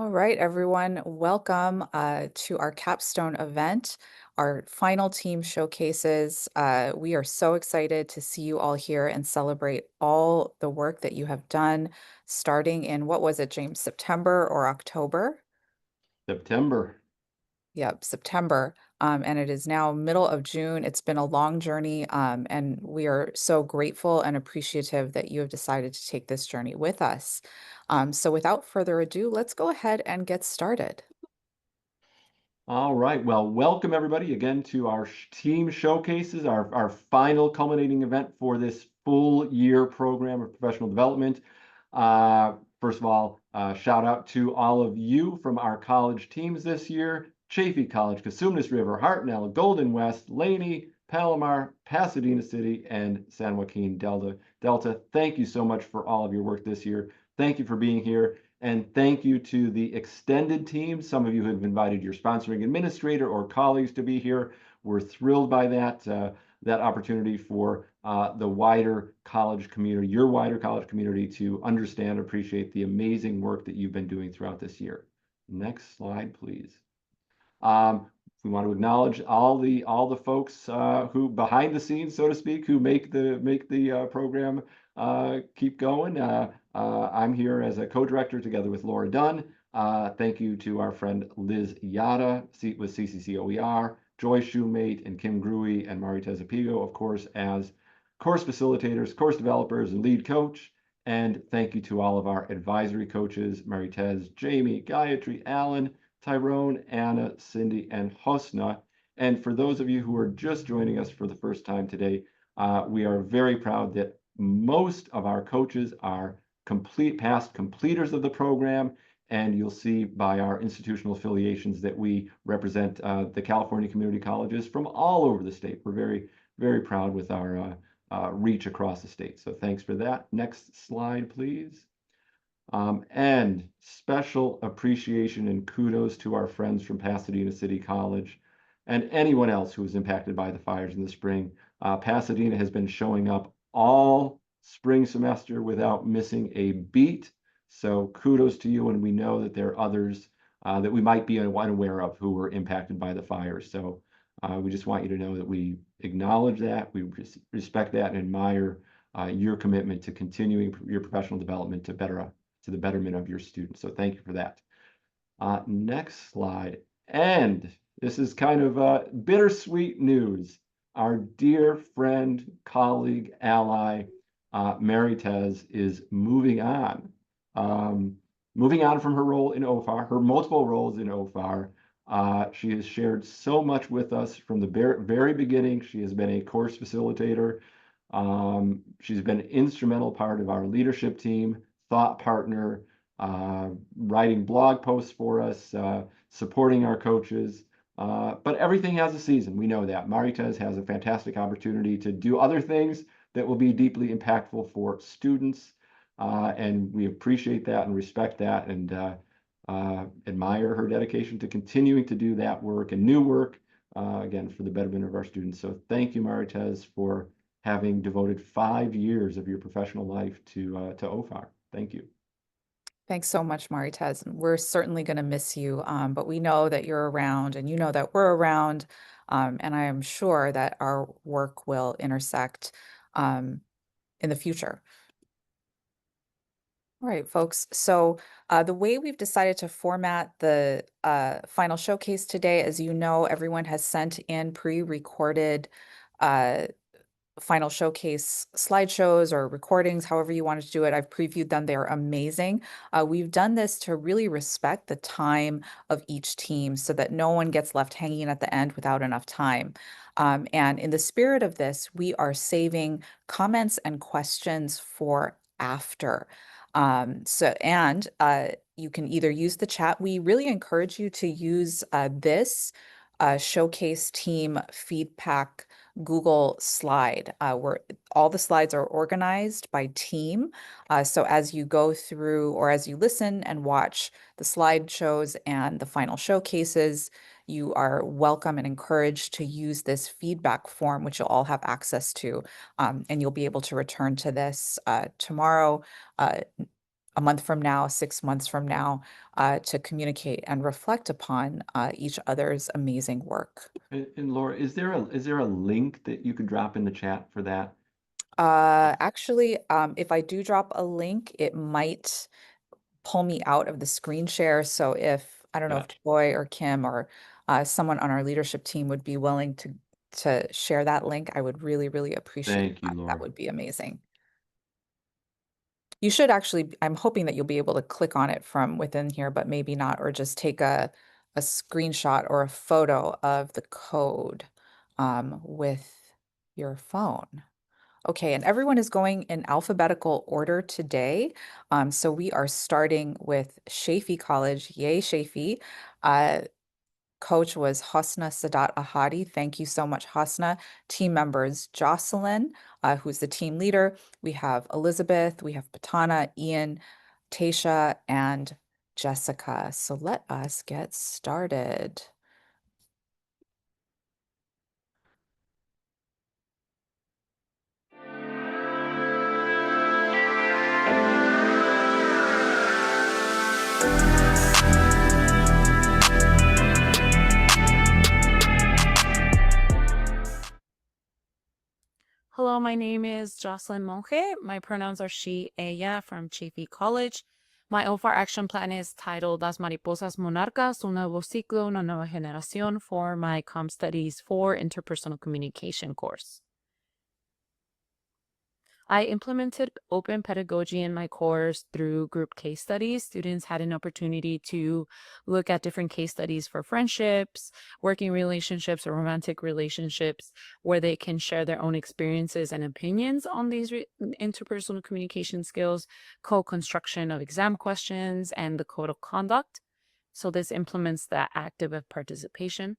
All right, everyone, welcome to our capstone event, our final team showcases. We are so excited to see you all here and celebrate all the work that you have done starting in, what was it, James, September or October? September. Yep, September. And it is now middle of June. It's been a long journey, and we are so grateful and appreciative that you have decided to take this journey with us. So without further ado, let's go ahead and get started. All right. Well, welcome everybody again to our team showcases, our final culminating event for this full year program of professional development. First of all, shout out to all of you from our college teams this year: Chaffey College, Cosumnes River, Hartnell, Golden West, Laney, Palomar, Pasadena City, and San Joaquin Delta. Thank you so much for all of your work this year. Thank you for being here. And thank you to the extended team. Some of you have invited your sponsoring administrator or colleagues to be here. We're thrilled by that opportunity for the wider college community, your wider college community, to understand, appreciate the amazing work that you've been doing throughout this year. Next slide, please. We want to acknowledge all the folks who behind the scenes, so to speak, who make the program keep going. I'm here as a co-director together with Laura Dunn. Thank you to our friend Liz Yada with CCCOER, Joy Shoemate, and Kim Gruey, and Mari Tezapigo, of course, as course facilitators, course developers, and lead coach. And thank you to all of our advisory coaches, Mary Tez, Jamie, Gayatri, Alan, Tyrone, Anna, Cindy, and Hosna. And for those of you who are just joining us for the first time today, we are very proud that most of our coaches are past completers of the program. And you'll see by our institutional affiliations that we represent the California community colleges from all over the state. We're very, very proud with our reach across the state. So thanks for that. Next slide, please. And special appreciation and kudos to our friends from Pasadena City College and anyone else who was impacted by the fires in the spring. Pasadena has been showing up all spring semester without missing a beat. So kudos to you, and we know that there are others that we might be unaware of who were impacted by the fires. So we just want you to know that we acknowledge that, we respect that, and admire your commitment to continuing your professional development to the betterment of your students. So thank you for that. Next slide. And this is kind of bittersweet news. Our dear friend, colleague, ally, Mary Tez is moving on. Moving on from her role in OFAR, her multiple roles in OFAR. She has shared so much with us from the very beginning. She has been a course facilitator. She's been an instrumental part of our leadership team, thought partner, writing blog posts for us, supporting our coaches. But everything has a season. We know that. Maritez has a fantastic opportunity to do other things that will be deeply impactful for students. And we appreciate that and respect that and admire her dedication to continuing to do that work and new work, again, for the betterment of our students. So thank you, Maritez, for having devoted 5 years of your professional life to OFAR. Thank you. Thanks so much, Maritez. We're certainly going to miss you, but we know that you're around and you know that we're around. And I am sure that our work will intersect in the future. All right, folks. So the way we've decided to format the final showcase today, as you know, everyone has sent in pre-recorded uh, final showcase slideshows or recordings, however you wanted to do it. I've previewed them. They're amazing. We've done this to really respect the time of each team so that no one gets left hanging at the end without enough time. And in the spirit of this, we are saving comments and questions for after. You can either use the chat. We really encourage you to use this showcase team feedback Google slide, where all the slides are organized by team. So as you go through or as you listen and watch the slideshows and the final showcases, you are welcome and encouraged to use this feedback form, which you'll all have access to. And you'll be able to return to this tomorrow a month from now, 6 months from now, to communicate and reflect upon each other's amazing work. And Laura, is there a link that you could drop in the chat for that? Actually, if I do drop a link, it might pull me out of the screen share. So if I don't know if Gotcha. Joy or Kim or someone on our leadership team would be willing to share that link, I would really, really appreciate Thank you, that. That Laura. would be amazing. You should actually, I'm hoping that you'll be able to click on it from within here, but maybe not, or just take a screenshot or a photo of the code with your phone. Okay, and everyone is going in alphabetical order today. So we are starting with Shafie College. Yay, Shafie. Uh, Coach was Hosna Sadat Ahadi. Thank you so much, Hosna. Team members, Jocelyn, who's the team leader. We have Elizabeth, we have Patana, Ian, Tasha, and Jessica. So let us get started. Hello, my name is Jocelyn Monge. My pronouns are she, ella from Shafie College. My OFAR action plan is titled Las Mariposas Monarcas, un nuevo ciclo, una nueva generación for my Com Studies 4 interpersonal communication course. I implemented open pedagogy in my course through group case studies. Students had an opportunity to look at different case studies for friendships, working relationships, or romantic relationships, where they can share their own experiences and opinions on these interpersonal communication skills, co-construction of exam questions, and the code of conduct. So this implements that active participation.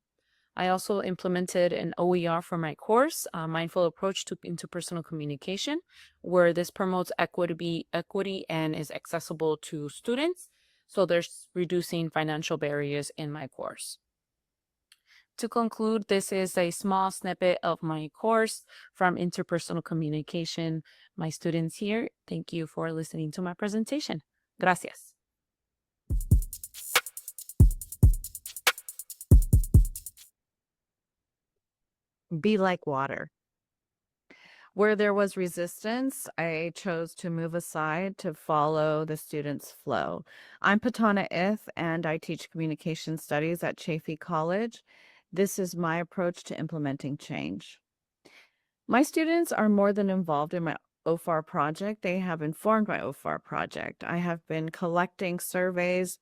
I also implemented an OER for my course, Mindful Approach to Interpersonal Communication, where this promotes equity and is accessible to students. So there's reducing financial barriers in my course. To conclude, this is a small snippet of my course from interpersonal communication. My students here, thank you for listening to my presentation. Gracias. Be like water. Where there was resistance, I chose to move aside to follow the student's flow. I'm Patana Ith, and I teach communication studies at Shafie College. This is my approach to implementing change. My students are more than involved in my OFAR project. They have informed my OFAR project. I have been collecting surveys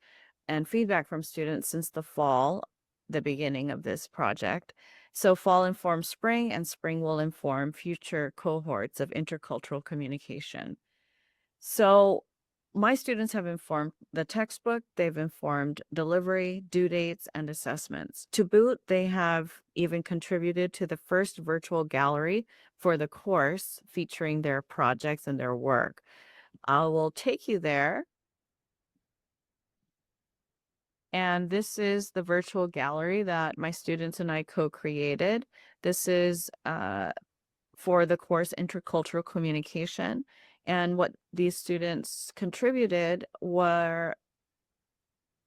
and feedback from students since the fall, the beginning of this project. So fall informs spring, and spring will inform future cohorts of intercultural communication. So my students have informed the textbook, they've informed delivery, due dates, and assessments. To boot, they have even contributed to the first virtual gallery for the course featuring their projects and their work. I will take you there. And this is the virtual gallery that my students and I co-created. This is for the course Intercultural Communication. And what these students contributed were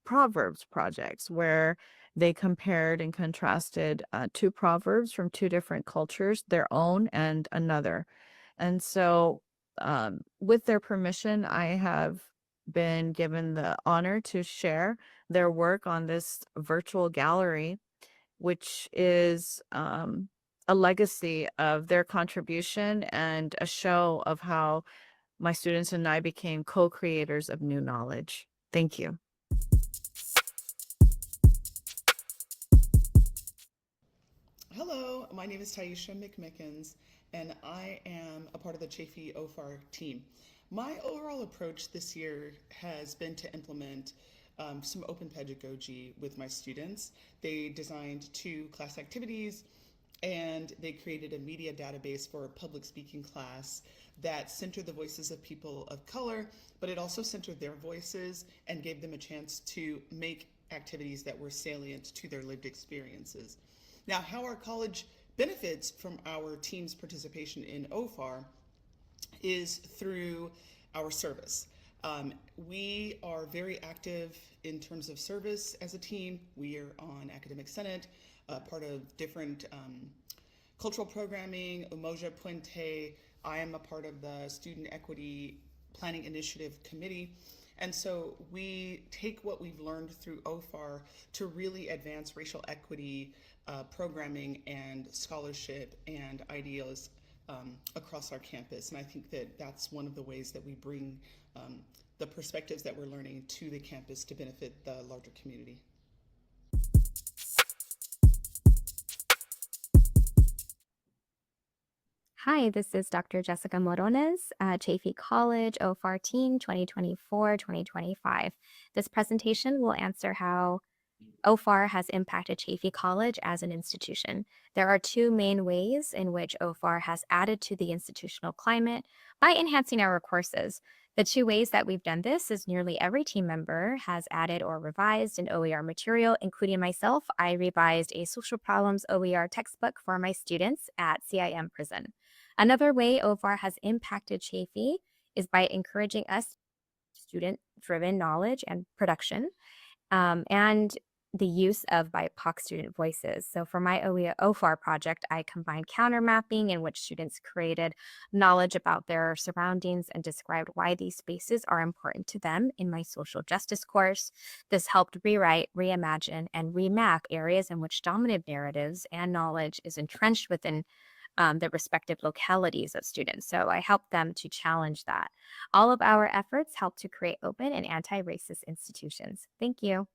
proverbs projects where they compared and contrasted two proverbs from two different cultures, their own and another. And so, with their permission, I have been given the honor to share their work on this virtual gallery, which is a legacy of their contribution and a show of how my students and I became co-creators of new knowledge. Thank you. Hello, my name is Taisha McMickens, and I am a part of the Chafee OFAR team. My overall approach this year has been to implement some open pedagogy with my students. They designed 2 class activities, and they created a media database for a public speaking class that centered the voices of people of color, but it also centered their voices and gave them a chance to make activities that were salient to their lived experiences. Now, how our college benefits from our team's participation in OFAR is through our service. We are very active in terms of service as a team. We are on Academic Senate, part of different cultural programming, Umoja Puente. I am a part of the Student Equity Planning Initiative Committee. And so we take what we've learned through OFAR to really advance racial equity programming and scholarship and ideas across our campus. And I think that that's one of the ways that we bring the perspectives that we're learning to the campus to benefit the larger community. Hi, this is Dr. Jessica Morones, Chaffey College OFAR Team 2024-2025. This presentation will answer how OFAR has impacted Chaffey College as an institution. There are two main ways in which OFAR has added to the institutional climate by enhancing our courses. The two ways that we've done this is nearly every team member has added or revised an OER material, including myself. I revised a social problems OER textbook for my students at CIM Prison. Another way OFAR has impacted Chaffey is by encouraging us student-driven knowledge and production, and the use of BIPOC student voices. So for my OFAR project, I combined counter mapping, in which students created knowledge about their surroundings and described why these spaces are important to them in my social justice course. This helped rewrite, reimagine, and remap areas in which dominant narratives and knowledge is entrenched within the respective localities of students. So I helped them to challenge that. All of our efforts help to create open and anti-racist institutions. Thank you.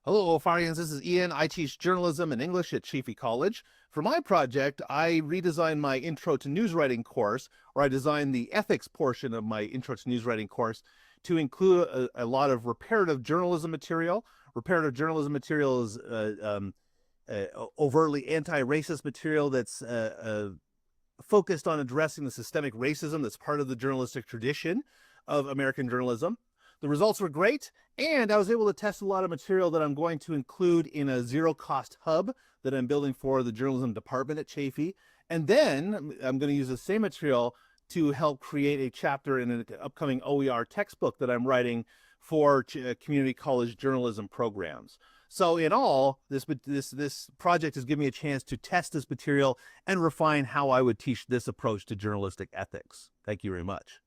Hello, OFARians. This is Ian. I teach journalism and English at Chaffey College. For my project, I redesigned my Intro to News Writing course, or I designed the ethics portion of my Intro to News Writing course to include a lot of reparative journalism material. Reparative journalism material is overtly anti-racist material that's focused on addressing the systemic racism that's part of the journalistic tradition of American journalism. The results were great, and I was able to test a lot of material that I'm going to include in a zero-cost hub that I'm building for the journalism department at Chaffey. And then I'm going to use the same material to help create a chapter in an upcoming OER textbook that I'm writing for community college journalism programs. So in all, this project has given me a chance to test this material and refine how I would teach this approach to journalistic ethics. Thank you very much.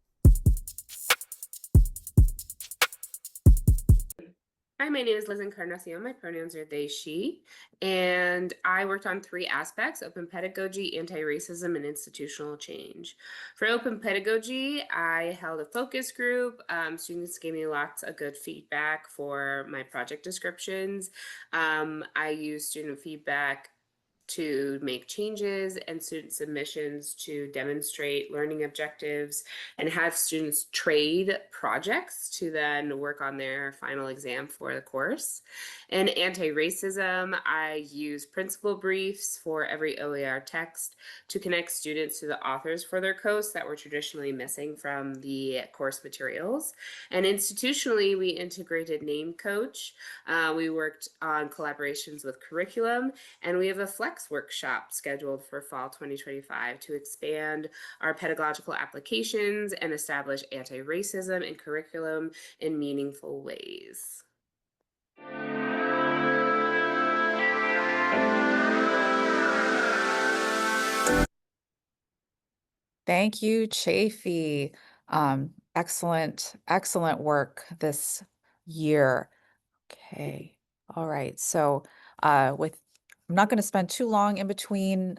Hi, my name is Liz Encarnacion. My pronouns are they, she, and I worked on three aspects: open pedagogy, anti-racism, and institutional change. For open pedagogy, I held a focus group. Students gave me lots of good feedback for my project descriptions. I used student feedback to make changes and student submissions to demonstrate learning objectives and have students trade projects to then work on their final exam for the course. In anti-racism, I use principal briefs for every OER text to connect students to the authors for their course that were traditionally missing from the course materials. And institutionally, we integrated Name Coach. We worked on collaborations with curriculum, and we have a flex workshop scheduled for fall 2025 to expand our pedagogical applications and establish anti-racism in curriculum in meaningful ways. Thank you, Chaffey. Excellent work this year. Okay. All right. So I'm not going to spend too long in between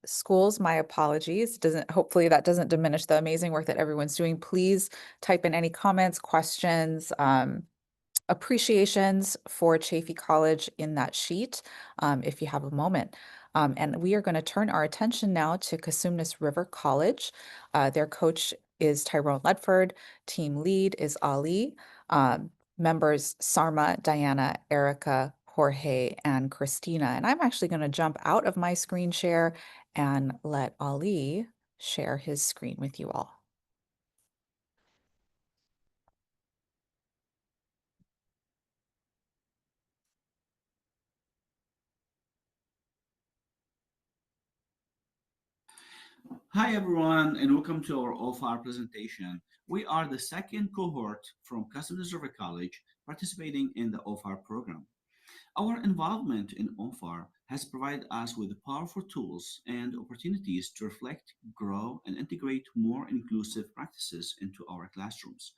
schools. My apologies. Hopefully that doesn't diminish the amazing work that everyone's doing. Please type in any comments, questions, appreciations for Chaffey College in that sheet, if you have a moment. And we are going to turn our attention now to Cosumnes River College. Their coach is Tyrone Ledford. Team lead is Ali. Members Sarma, Diana, Erica, Jorge, and Christina. And I'm actually going to jump out of my screen share and let Ali share his screen with you all. Hi everyone and welcome to our OFAR presentation. We are the second cohort from Customers River College participating in the OFAR program. Our involvement in OFAR has provided us with powerful tools and opportunities to reflect, grow, and integrate more inclusive practices into our classrooms.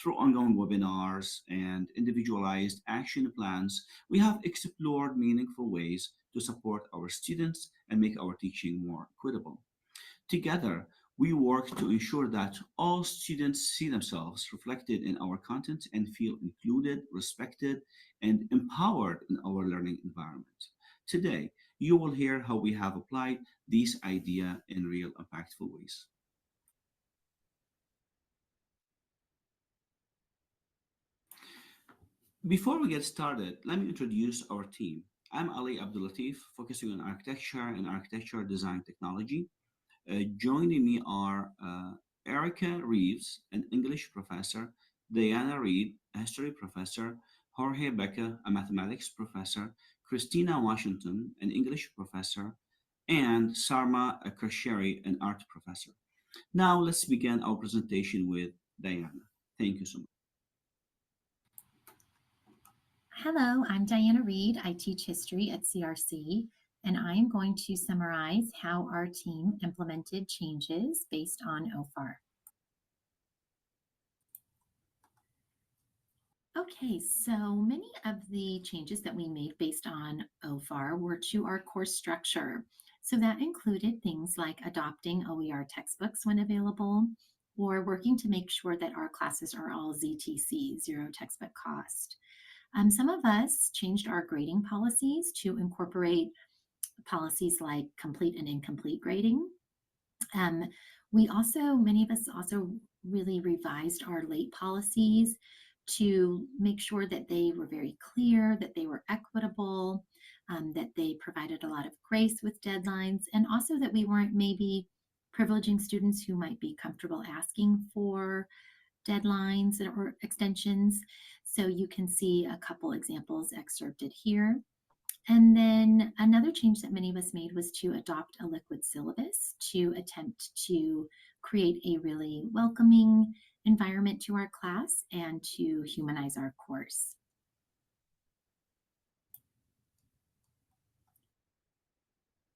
Through ongoing webinars and individualized action plans, we have explored meaningful ways to support our students and make our teaching more equitable. Together, we work to ensure that all students see themselves reflected in our content and feel included, respected, and empowered in our learning environment. Today, you will hear how we have applied these ideas in real impactful ways. Before we get started, let me introduce our team. I'm Ali Abdulatif, focusing on architecture and architecture design technology. Joining me are Erica Reeves, an English professor, Diana Reed, a history professor, Jorge Becca, a mathematics professor, Christina Washington, an English professor, and Sarma Kasheri, an art professor. Now let's begin our presentation with Diana. Thank you so much. Hello, I'm Diana Reed. I teach history at CRC, and I am going to summarize how our team implemented changes based on OFAR. Okay, so many of the changes that we made based on OFAR were to our course structure. So that included things like adopting OER textbooks when available, or working to make sure that our classes are all ZTC, zero textbook cost. Some of us changed our grading policies to incorporate policies like complete and incomplete grading. Many of us also really revised our late policies to make sure that they were very clear, that they were equitable, that they provided a lot of grace with deadlines, and also that we weren't maybe privileging students who might be comfortable asking for deadlines or extensions. So you can see a couple examples excerpted here. And then another change that many of us made was to adopt a liquid syllabus to attempt to create a really welcoming environment to our class and to humanize our course.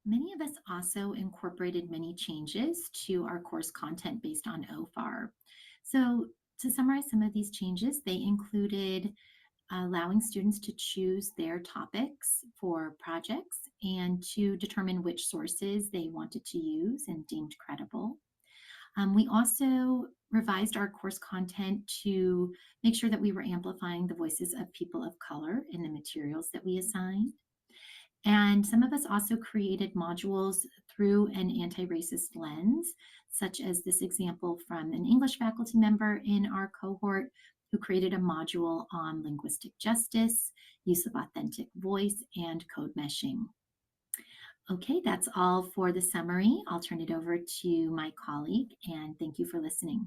Many of us also incorporated many changes to our course content based on OFAR. So to summarize some of these changes, they included allowing students to choose their topics for projects and to determine which sources they wanted to use and deemed credible. We also revised our course content to make sure that we were amplifying the voices of people of color in the materials that we assigned. And some of us also created modules through an anti-racist lens, such as this example from an English faculty member in our cohort who created a module on linguistic justice, use of authentic voice, and code meshing. Okay, that's all for the summary. I'll turn it over to my colleague, and thank you for listening.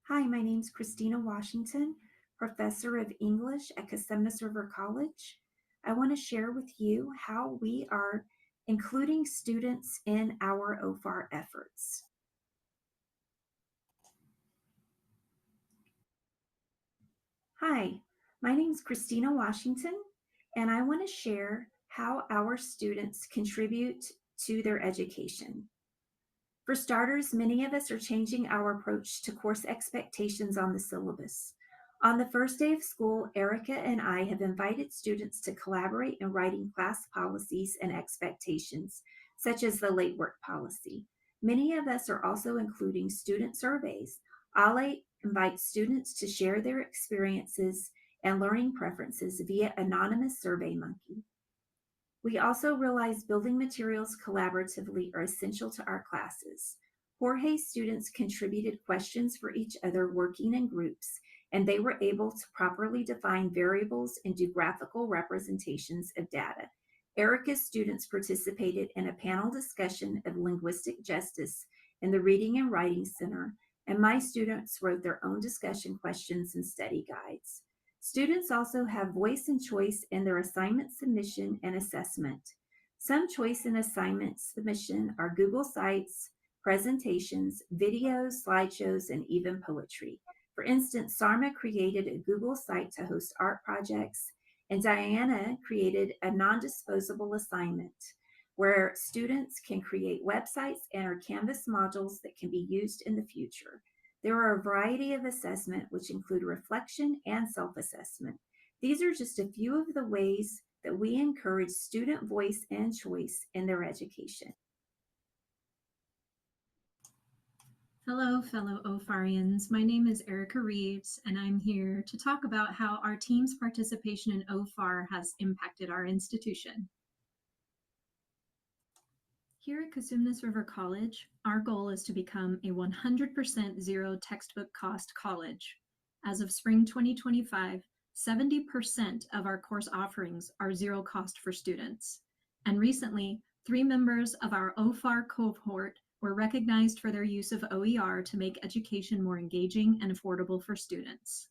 Hi, my name is Christina Washington, Professor of English at Customers River College. I want to share with you how we are including students in our OFAR efforts. Hi, my name is Christina Washington, and I want to share how our students contribute to their education. For starters, many of us are changing our approach to course expectations on the syllabus. On the first day of school, Erica and I have invited students to collaborate in writing class policies and expectations, such as the late work policy. Many of us are also including student surveys. Ale invites students to share their experiences and learning preferences via anonymous SurveyMonkey. We also realize building materials collaboratively are essential to our classes. Jorge's students contributed questions for each other working in groups, and they were able to properly define variables and do graphical representations of data. Erica's students participated in a panel discussion of linguistic justice in the Reading and Writing Center, and my students wrote their own discussion questions and study guides. Students also have voice and choice in their assignment submission and assessment. Some choice in assignment submission are Google Sites, presentations, videos, slideshows, and even poetry. For instance, Sarma created a Google site to host art projects, and Diana created a non-disposable assignment where students can create websites and or Canvas modules that can be used in the future. There are a variety of assessment which include reflection and self-assessment. These are just a few of the ways that we encourage student voice and choice in their education. Hello, fellow OFARians. My name is Erica Reeves, and I'm here to talk about how our team's participation in OFAR has impacted our institution. Here at Cosumnes River College, our goal is to become a 100% zero textbook cost college. As of spring 2025, 70% of our course offerings are zero cost for students. And recently, 3 members of our OFAR cohort were recognized for their use of OER to make education more engaging and affordable for students.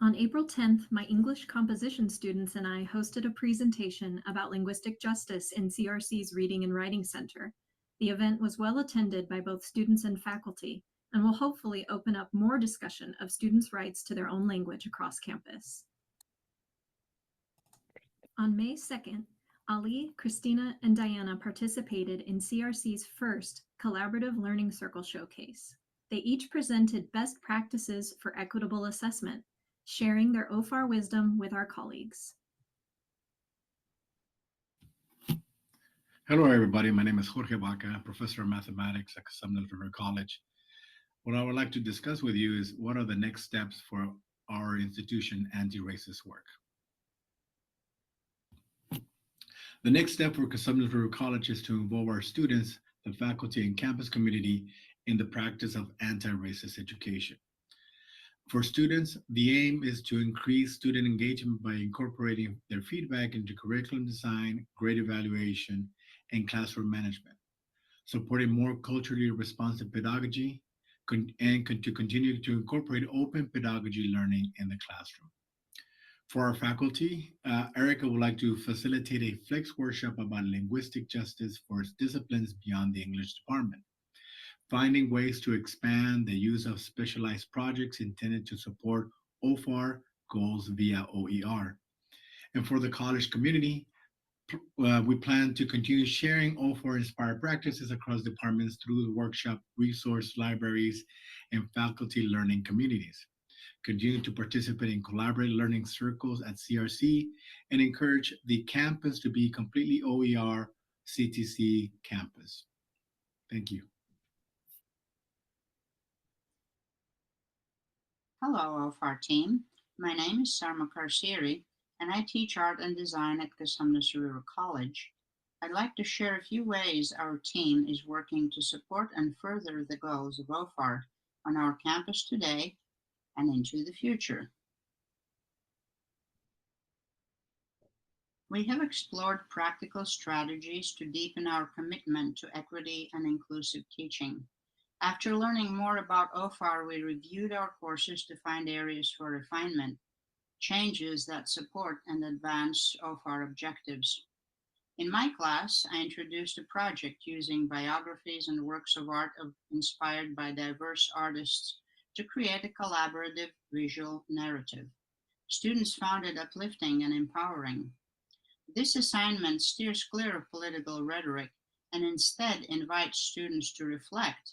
On April 10th, my English composition students and I hosted a presentation about linguistic justice in CRC's Reading and Writing Center. The event was well attended by both students and faculty, and will hopefully open up more discussion of students' rights to their own language across campus. On May 2nd, Ali, Christina, and Diana participated in CRC's first Collaborative Learning Circle Showcase. They each presented best practices for equitable assessment, sharing their OFAR wisdom with our colleagues. Hello, everybody. My name is Jorge Baca, professor of mathematics at Cosumnes River College. What I would like to discuss with you is what are the next steps for our institution anti-racist work. The next step for Cosumnes River College is to involve our students, the faculty, and campus community in the practice of anti-racist education. For students, the aim is to increase student engagement by incorporating their feedback into curriculum design, grade evaluation, and classroom management, supporting more culturally responsive pedagogy, and to continue to incorporate open pedagogy learning in the classroom. For our faculty, Erica would like to facilitate a flex workshop about linguistic justice for disciplines beyond the English department, finding ways to expand the use of specialized projects intended to support OFAR goals via OER. And for the college community, we plan to continue sharing OFAR-inspired practices across departments through the workshop, resource libraries, and faculty learning communities. Continue to participate in collaborative learning circles at CRC and encourage the campus to be completely OER CTC campus. Thank you. Hello, OFAR team. My name is Sarma Karsieri, and I teach art and design at Cosumnes River College. I'd like to share a few ways our team is working to support and further the goals of OFAR on our campus today and into the future. We have explored practical strategies to deepen our commitment to equity and inclusive teaching. After learning more about OFAR, we reviewed our courses to find areas for refinement, changes that support and advance OFAR objectives. In my class, I introduced a project using biographies and works of art inspired by diverse artists to create a collaborative visual narrative. Students found it uplifting and empowering. This assignment steers clear of political rhetoric and instead invites students to reflect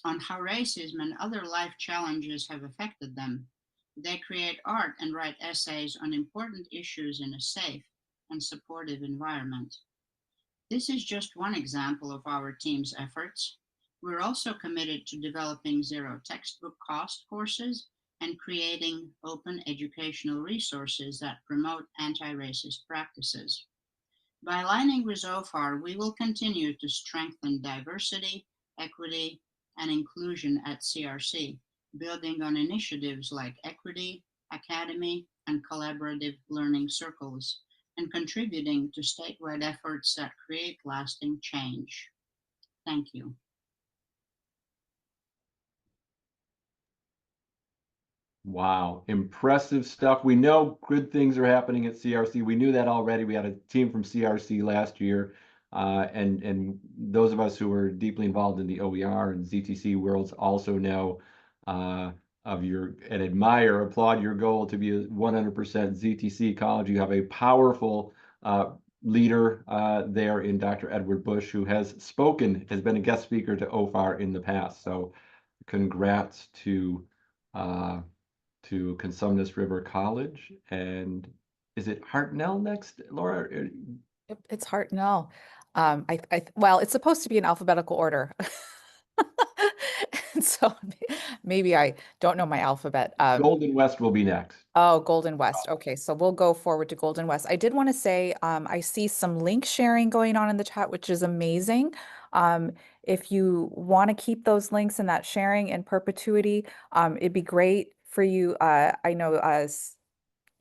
on how racism and other life challenges have affected them. They create art and write essays on important issues in a safe and supportive environment. This is just one example of our team's efforts. We're also committed to developing zero textbook cost courses and creating open educational resources that promote anti-racist practices. By aligning with OFAR, we will continue to strengthen diversity, equity, and inclusion at CRC, building on initiatives like Equity Academy and collaborative learning circles, and contributing to statewide efforts that create lasting change. Thank you. Wow, impressive stuff. We know good things are happening at CRC. We knew that already. We had a team from CRC last year, and those of us who were deeply involved in the OER and ZTC worlds also know of your and admire, applaud your goal to be a 100% ZTC college. You have a powerful leader there in Dr. Edward Bush, who has been a guest speaker to OFAR in the past. So congrats to Cosumnes River College. And is it Hartnell next, Laura? Yep, it's Hartnell. Well, it's supposed to be in alphabetical order. And so maybe I don't know my alphabet. Golden West will be next. Oh, Golden West. Okay, so we'll go forward to Golden West. I did want to say, I see some link sharing going on in the chat, which is amazing. If you want to keep those links and that sharing in perpetuity, it'd be great for you. I know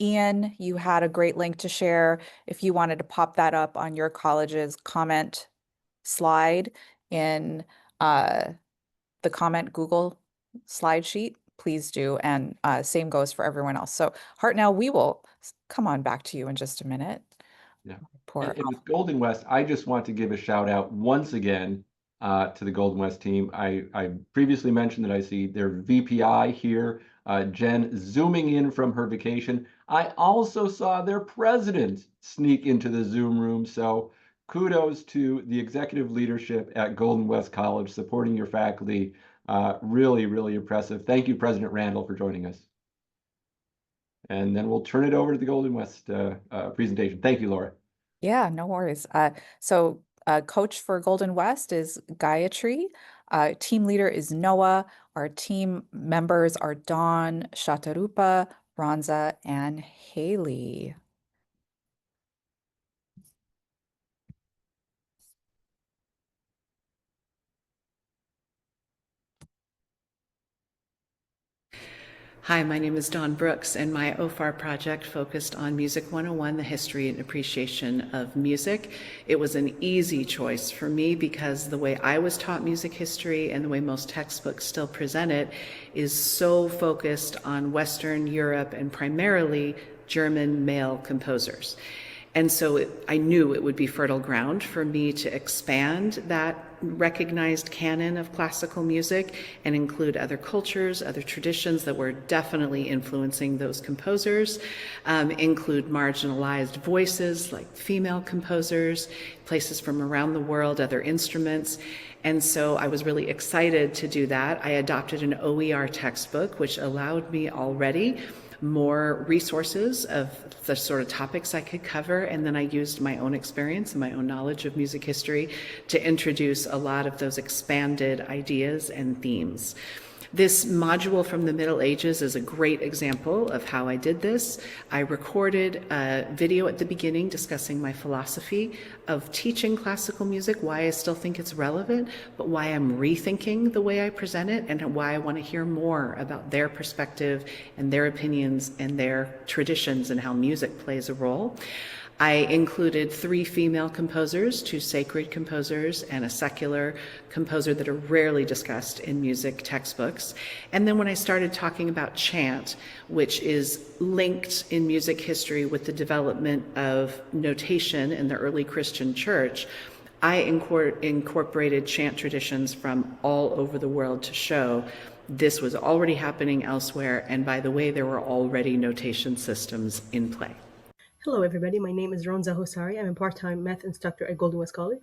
Ian, you had a great link to share. If you wanted to pop that up on your college's comment slide in the comment Google slide sheet, please do. And same goes for everyone else. So Hartnell, we will come on back to you in just a minute. Yeah. Poor And with Golden West, I just want to give a shout out once again to the Golden West team. I previously mentioned that I see their VPI here, Jen, zooming in from her vacation. I also saw their president sneak into the Zoom room. So kudos to the executive leadership at Golden West College supporting your faculty. Really, really impressive. Thank you, President Randall, for joining us. And then we'll turn it over to the Golden West presentation. Thank you, Laura. Yeah, no worries. So coach for Golden West is Gayatri. Team leader is Noah. Our team members are Dawn, Shatarupa, Ronza, and Haley. Hi, my name is Dawn Brooks, and my OFAR project focused on Music 101, the history and appreciation of music. It was an easy choice for me because the way I was taught music history and the way most textbooks still present it is so focused on Western Europe and primarily German male composers. And so I knew it would be fertile ground for me to expand that recognized canon of classical music and include other cultures, other traditions that were definitely influencing those composers, include marginalized voices like female composers, places from around the world, other instruments. And so I was really excited to do that. I adopted an OER textbook, which allowed me already more resources of the sort of topics I could cover. And then I used my own experience and my own knowledge of music history to introduce a lot of those expanded ideas and themes. This module from the Middle Ages is a great example of how I did this. I recorded a video at the beginning discussing my philosophy of teaching classical music, why I still think it's relevant, but why I'm rethinking the way I present it and why I want to hear more about their perspective and their opinions and their traditions and how music plays a role. I included 3 female composers, 2 sacred composers, and a secular composer that are rarely discussed in music textbooks. And then when I started talking about chant, which is linked in music history with the development of notation in the early Christian church, I incorporated chant traditions from all over the world to show this was already happening elsewhere, and by the way, there were already notation systems in play. Hello everybody, my name is Ronza Hosari. I'm a part-time math instructor at Golden West College.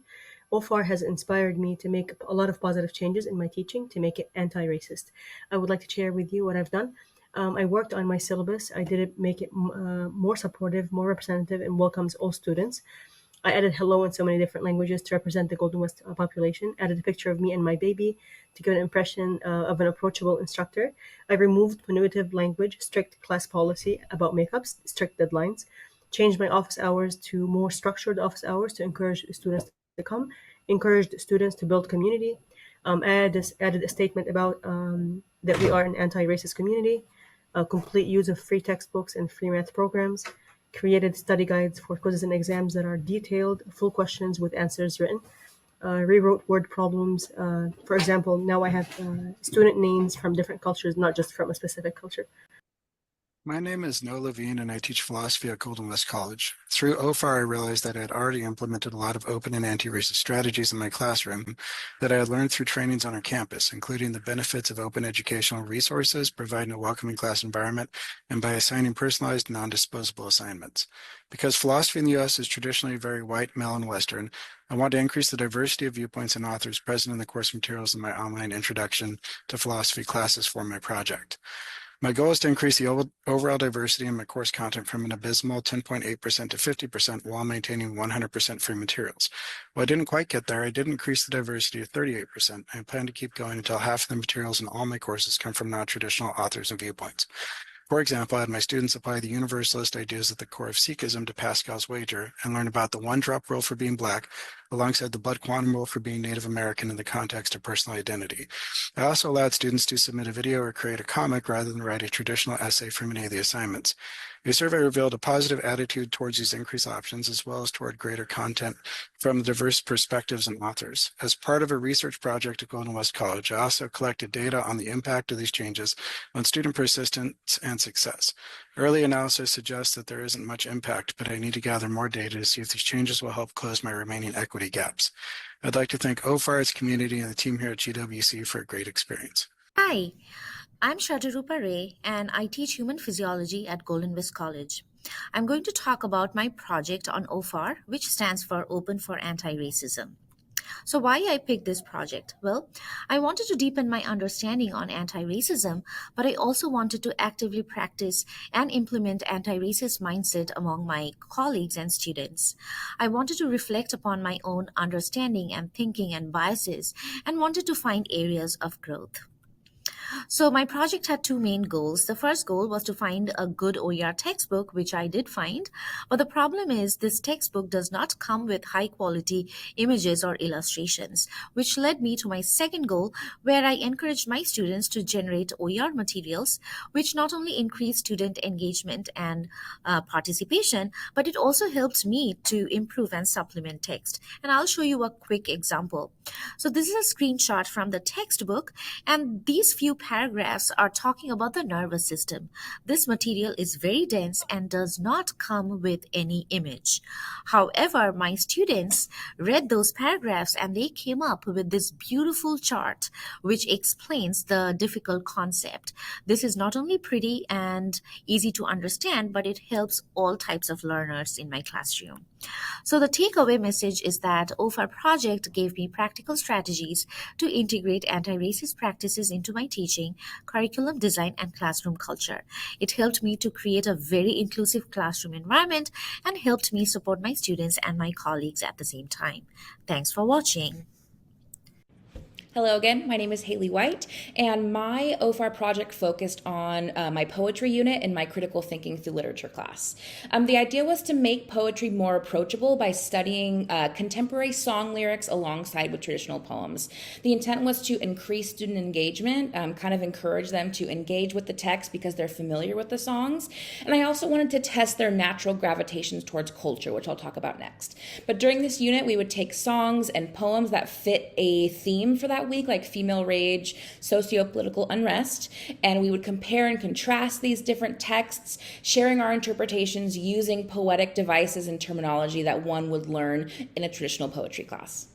OFAR has inspired me to make a lot of positive changes in my teaching to make it anti-racist. I would like to share with you what I've done. I worked on my syllabus. I did it, make it more supportive, more representative, and welcomes all students. I added hello in so many different languages to represent the Golden West population, added a picture of me and my baby to give an impression of an approachable instructor. I removed punitive language, strict class policy about makeups, strict deadlines, changed my office hours to more structured office hours to encourage students to come, encouraged students to build community, added a statement about that we are an anti-racist community, complete use of free textbooks and free math programs, created study guides for quizzes and exams that are detailed, full questions with answers written, rewrote word problems. For example, now I have student names from different cultures, not just from a specific culture. My name is Noah Levine, and I teach philosophy at Golden West College. Through OFAR, I realized that I had already implemented a lot of open and anti-racist strategies in my classroom that I had learned through trainings on our campus, including the benefits of open educational resources, providing a welcoming class environment, and by assigning personalized, non-disposable assignments. Because philosophy in the U.S. is traditionally very white, male, and Western, I want to increase the diversity of viewpoints and authors present in the course materials in my online introduction to philosophy classes for my project. My goal is to increase the overall diversity in my course content from an abysmal 10.8% to 50% while maintaining 100% free materials. While I didn't quite get there, I did increase the diversity to 38%. I plan to keep going until half of the materials in all my courses come from non-traditional authors and viewpoints. For example, I had my students apply the universalist ideas at the core of Sikhism to Pascal's wager and learn about the one-drop rule for being Black alongside the blood quantum rule for being Native American in the context of personal identity. I also allowed students to submit a video or create a comic rather than write a traditional essay from any of the assignments. A survey revealed a positive attitude towards these increased options as well as toward greater content from diverse perspectives and authors. As part of a research project at Golden West College, I also collected data on the impact of these changes on student persistence and success. Early analysis suggests that there isn't much impact, but I need to gather more data to see if these changes will help close my remaining equity gaps. I'd like to thank OFAR, its community, and the team here at GWC for a great experience. Hi, I'm Shatarupa Ray, and I teach human physiology at Golden West College. I'm going to talk about my project on OFAR, which stands for Open for Anti-Racism. So why I picked this project? Well, I wanted to deepen my understanding on anti-racism, but I also wanted to actively practice and implement anti-racist mindset among my colleagues and students. I wanted to reflect upon my own understanding and thinking and biases and wanted to find areas of growth. So my project had two main goals. The first goal was to find a good OER textbook, which I did find. But the problem is this textbook does not come with high quality images or illustrations, which led me to my second goal, where I encouraged my students to generate OER materials, which not only increase student engagement and participation, but it also helps me to improve and supplement text. And I'll show you a quick example. So this is a screenshot from the textbook, and these few paragraphs are talking about the nervous system. This material is very dense and does not come with any image. However, my students read those paragraphs and they came up with this beautiful chart which explains the difficult concept. This is not only pretty and easy to understand, but it helps all types of learners in my classroom. So the takeaway message is that OFAR project gave me practical strategies to integrate anti-racist practices into my teaching, curriculum design, and classroom culture. It helped me to create a very inclusive classroom environment and helped me support my students and my colleagues at the same time. Thanks for watching. Hello again, my name is Haley White, and my OFAR project focused on my poetry unit in my critical thinking through literature class. The idea was to make poetry more approachable by studying contemporary song lyrics alongside with traditional poems. The intent was to increase student engagement, kind of encourage them to engage with the text because they're familiar with the songs, and I also wanted to test their natural gravitations towards culture, which I'll talk about next. But during this unit, we would take songs and poems that fit a theme for that week, like female rage, socio-political unrest, and we would compare and contrast these different texts, sharing our interpretations using poetic devices and terminology that one would learn in a traditional poetry class.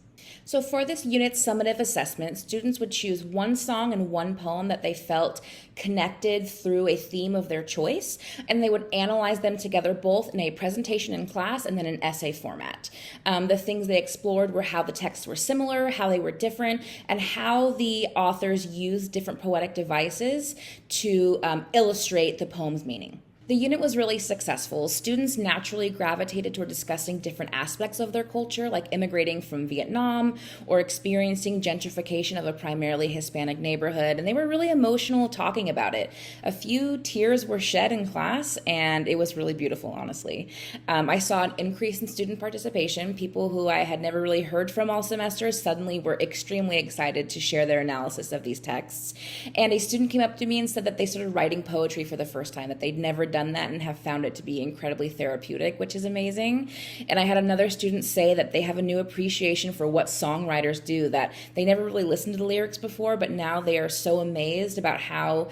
So for this unit's summative assessment, students would choose one song and one poem that they felt connected through a theme of their choice, and they would analyze them together both in a presentation in class and then an essay format. The things they explored were how the texts were similar, how they were different, and how the authors used different poetic devices to illustrate the poem's meaning. The unit was really successful. Students naturally gravitated toward discussing different aspects of their culture, like immigrating from Vietnam or experiencing gentrification of a primarily Hispanic neighborhood, and they were really emotional talking about it. A few tears were shed in class, and it was really beautiful, honestly. I saw an increase in student participation. People who I had never really heard from all semester suddenly were extremely excited to share their analysis of these texts. And a student came up to me and said that they started writing poetry for the first time, that they'd never done done that and have found it to be incredibly therapeutic, which is amazing. And I had another student say that they have a new appreciation for what songwriters do, that they never really listened to the lyrics before, but now they are so amazed about how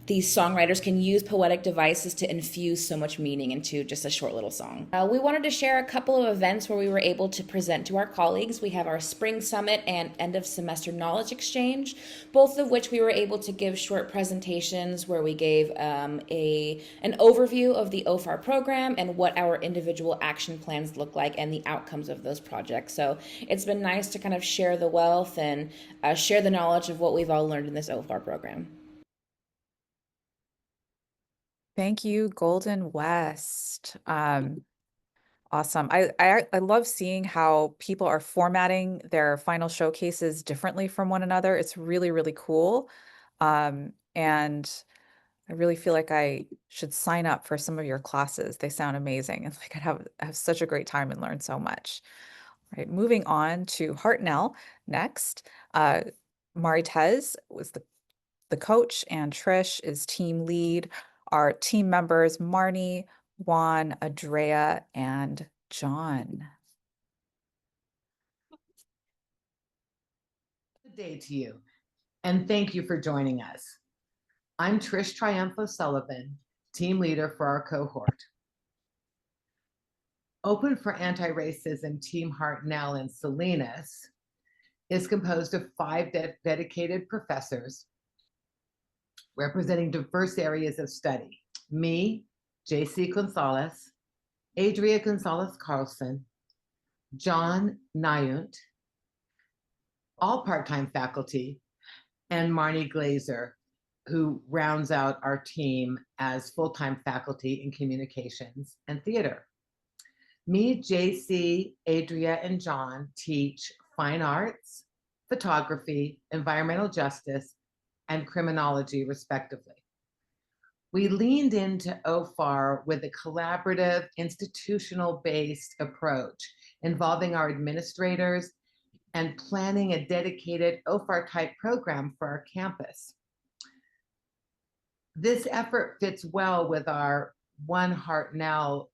these songwriters can use poetic devices to infuse so much meaning into just a short little song. We wanted to share a couple of events where we were able to present to our colleagues. We have our spring summit and end of semester knowledge exchange, both of which we were able to give short presentations where we gave an overview of the OFAR program and what our individual action plans look like and the outcomes of those projects. So it's been nice to kind of share the wealth and share the knowledge of what we've all learned in this OFAR program. Thank you, Golden West. Awesome. I love seeing how people are formatting their final showcases differently from one another. It's really, really cool. And I really feel like I should sign up for some of your classes. They sound amazing. It's like I have such a great time and learn so much. All right, moving on to Hartnell next. Maritez was the coach and Trish is team lead. Our team members, Marnie, Juan, Andrea, and John. Good day to you, and thank you for joining us. I'm Trish Triumph Sullivan, team leader for our cohort. Open for Anti-Racism Team Hartnell and Salinas is composed of 5 dedicated professors representing diverse areas of study. Me, JC Gonzalez, Adria Gonzalez Carlson, John Nyunt, all part-time faculty, and Marnie Glazer, who rounds out our team as full-time faculty in communications and theater. Me, JC, Adria, and John teach fine arts, photography, environmental justice, and criminology, respectively. We leaned into OFAR with a collaborative, institutional-based approach involving our administrators and planning a dedicated OFAR-type program for our campus. This effort fits well with our One Hartnell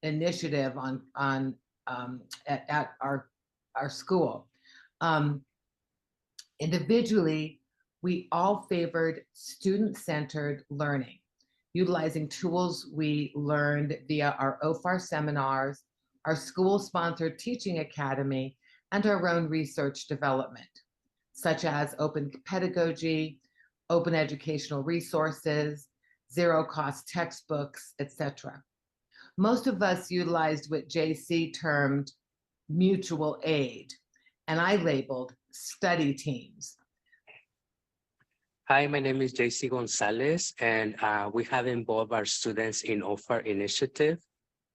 initiative at our school. Individually, we all favored student-centered learning, utilizing tools we learned via our OFAR seminars, our school-sponsored teaching academy, and our own research development, such as open pedagogy, open educational resources, zero-cost textbooks, etc. Most of us utilized what JC termed mutual aid, and I labeled study teams. Hi, my name is JC Gonzalez, and we have involved our students in OFAR initiative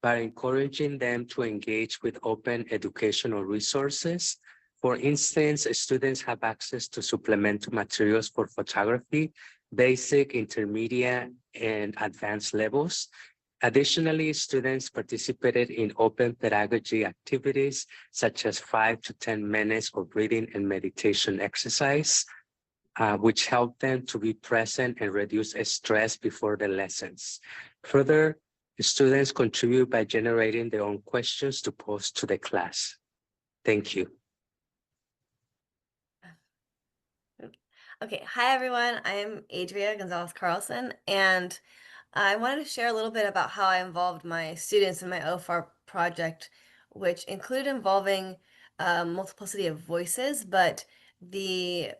by encouraging them to engage with open educational resources. For instance, students have access to supplemental materials for photography, basic, intermediate, and advanced levels. Additionally, students participated in open pedagogy activities, such as 5 to 10 minutes of reading and meditation exercise, which helped them to be present and reduce stress before the lessons. Further, the students contribute by generating their own questions to pose to the class. Thank you. Okay, hi everyone, I'm Adria Gonzalez Carlson, and I wanted to share a little bit about how I involved my students in my OFAR project, which included involving multiplicity of voices, but the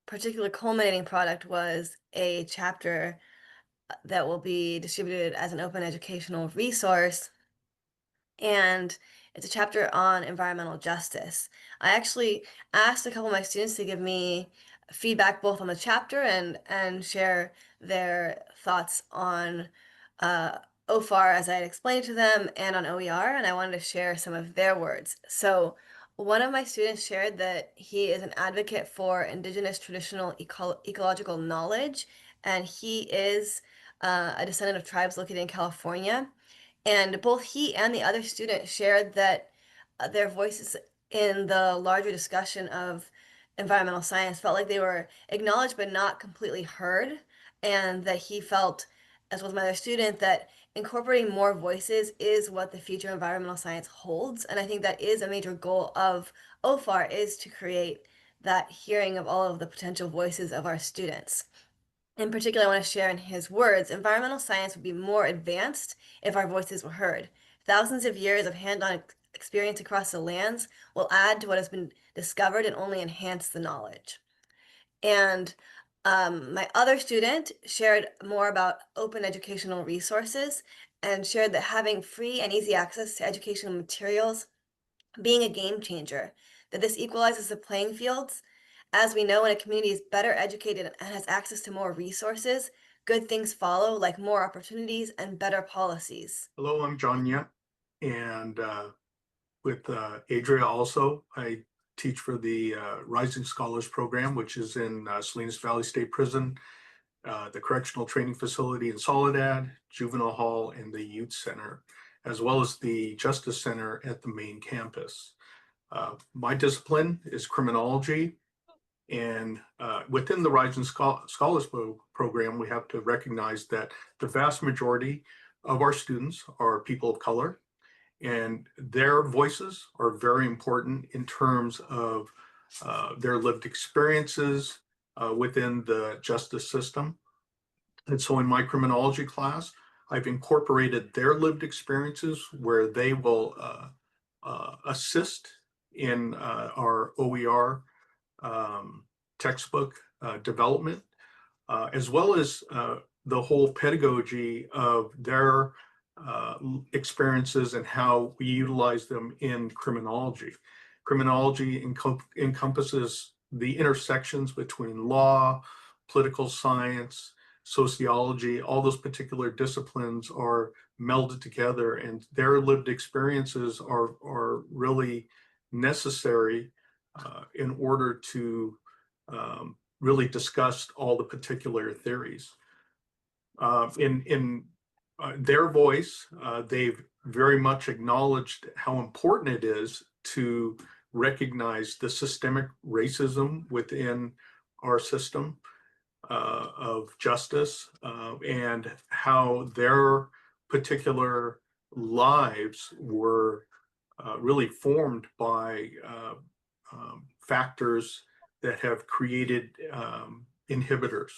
particular culminating product was a chapter that will be distributed as an open educational resource, and it's a chapter on environmental justice. I actually asked a couple of my students to give me feedback both on the chapter and share their thoughts on OFAR as I had explained to them and on OER, and I wanted to share some of their words. So one of my students shared that he is an advocate for indigenous traditional ecological knowledge, and he is a descendant of tribes located in California. And both he and the other student shared that their voices in the larger discussion of environmental science felt like they were acknowledged but not completely heard, and that he felt as well as my other student, that incorporating more voices is what the future of environmental science holds. And I think that is a major goal of OFAR, is to create that hearing of all of the potential voices of our students. In particular, I want to share in his words, environmental science would be more advanced if our voices were heard. Thousands of years of hand-on experience across the lands will add to what has been discovered and only enhance the knowledge. And my other student shared more about open educational resources and shared that having free and easy access to educational materials being a game changer, that this equalizes the playing fields. As we know, when a community is better educated and has access to more resources, good things follow, like more opportunities and better policies. Hello, I'm John Yet, and with Adria also, I teach for the Rising Scholars Program, which is in Salinas Valley State Prison, the Correctional Training Facility in Soledad, Juvenile Hall, and the Youth Center, as well as the Justice Center at the main campus. My discipline is criminology, and within the Rising Scholars Program, we have to recognize that the vast majority of our students are people of color, and their voices are very important in terms of their lived experiences within the justice system. And so in my criminology class, I've incorporated their lived experiences where they will assist in our OER textbook development, as well as the whole pedagogy of their experiences and how we utilize them in criminology. Criminology encompasses the intersections between law, political science, sociology. All those particular disciplines are melded together, and their lived experiences are really necessary in order to really discuss all the particular theories. In their voice, they've very much acknowledged how important it is to recognize the systemic racism within our system of justice, and how their particular lives were really formed by factors that have created inhibitors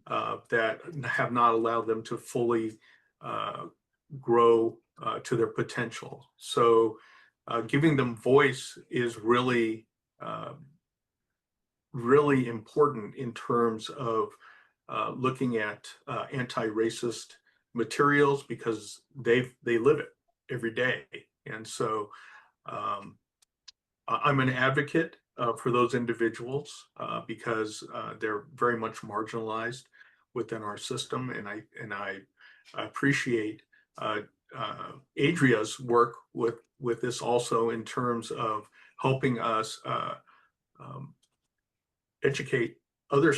that have not allowed them to fully grow to their potential. So giving them voice is really, really important in terms of looking at anti-racist materials, because they live it every day. And so I'm an advocate for those individuals because they're very much marginalized within our system, and I appreciate Adria's work with this also, in terms of helping us educate other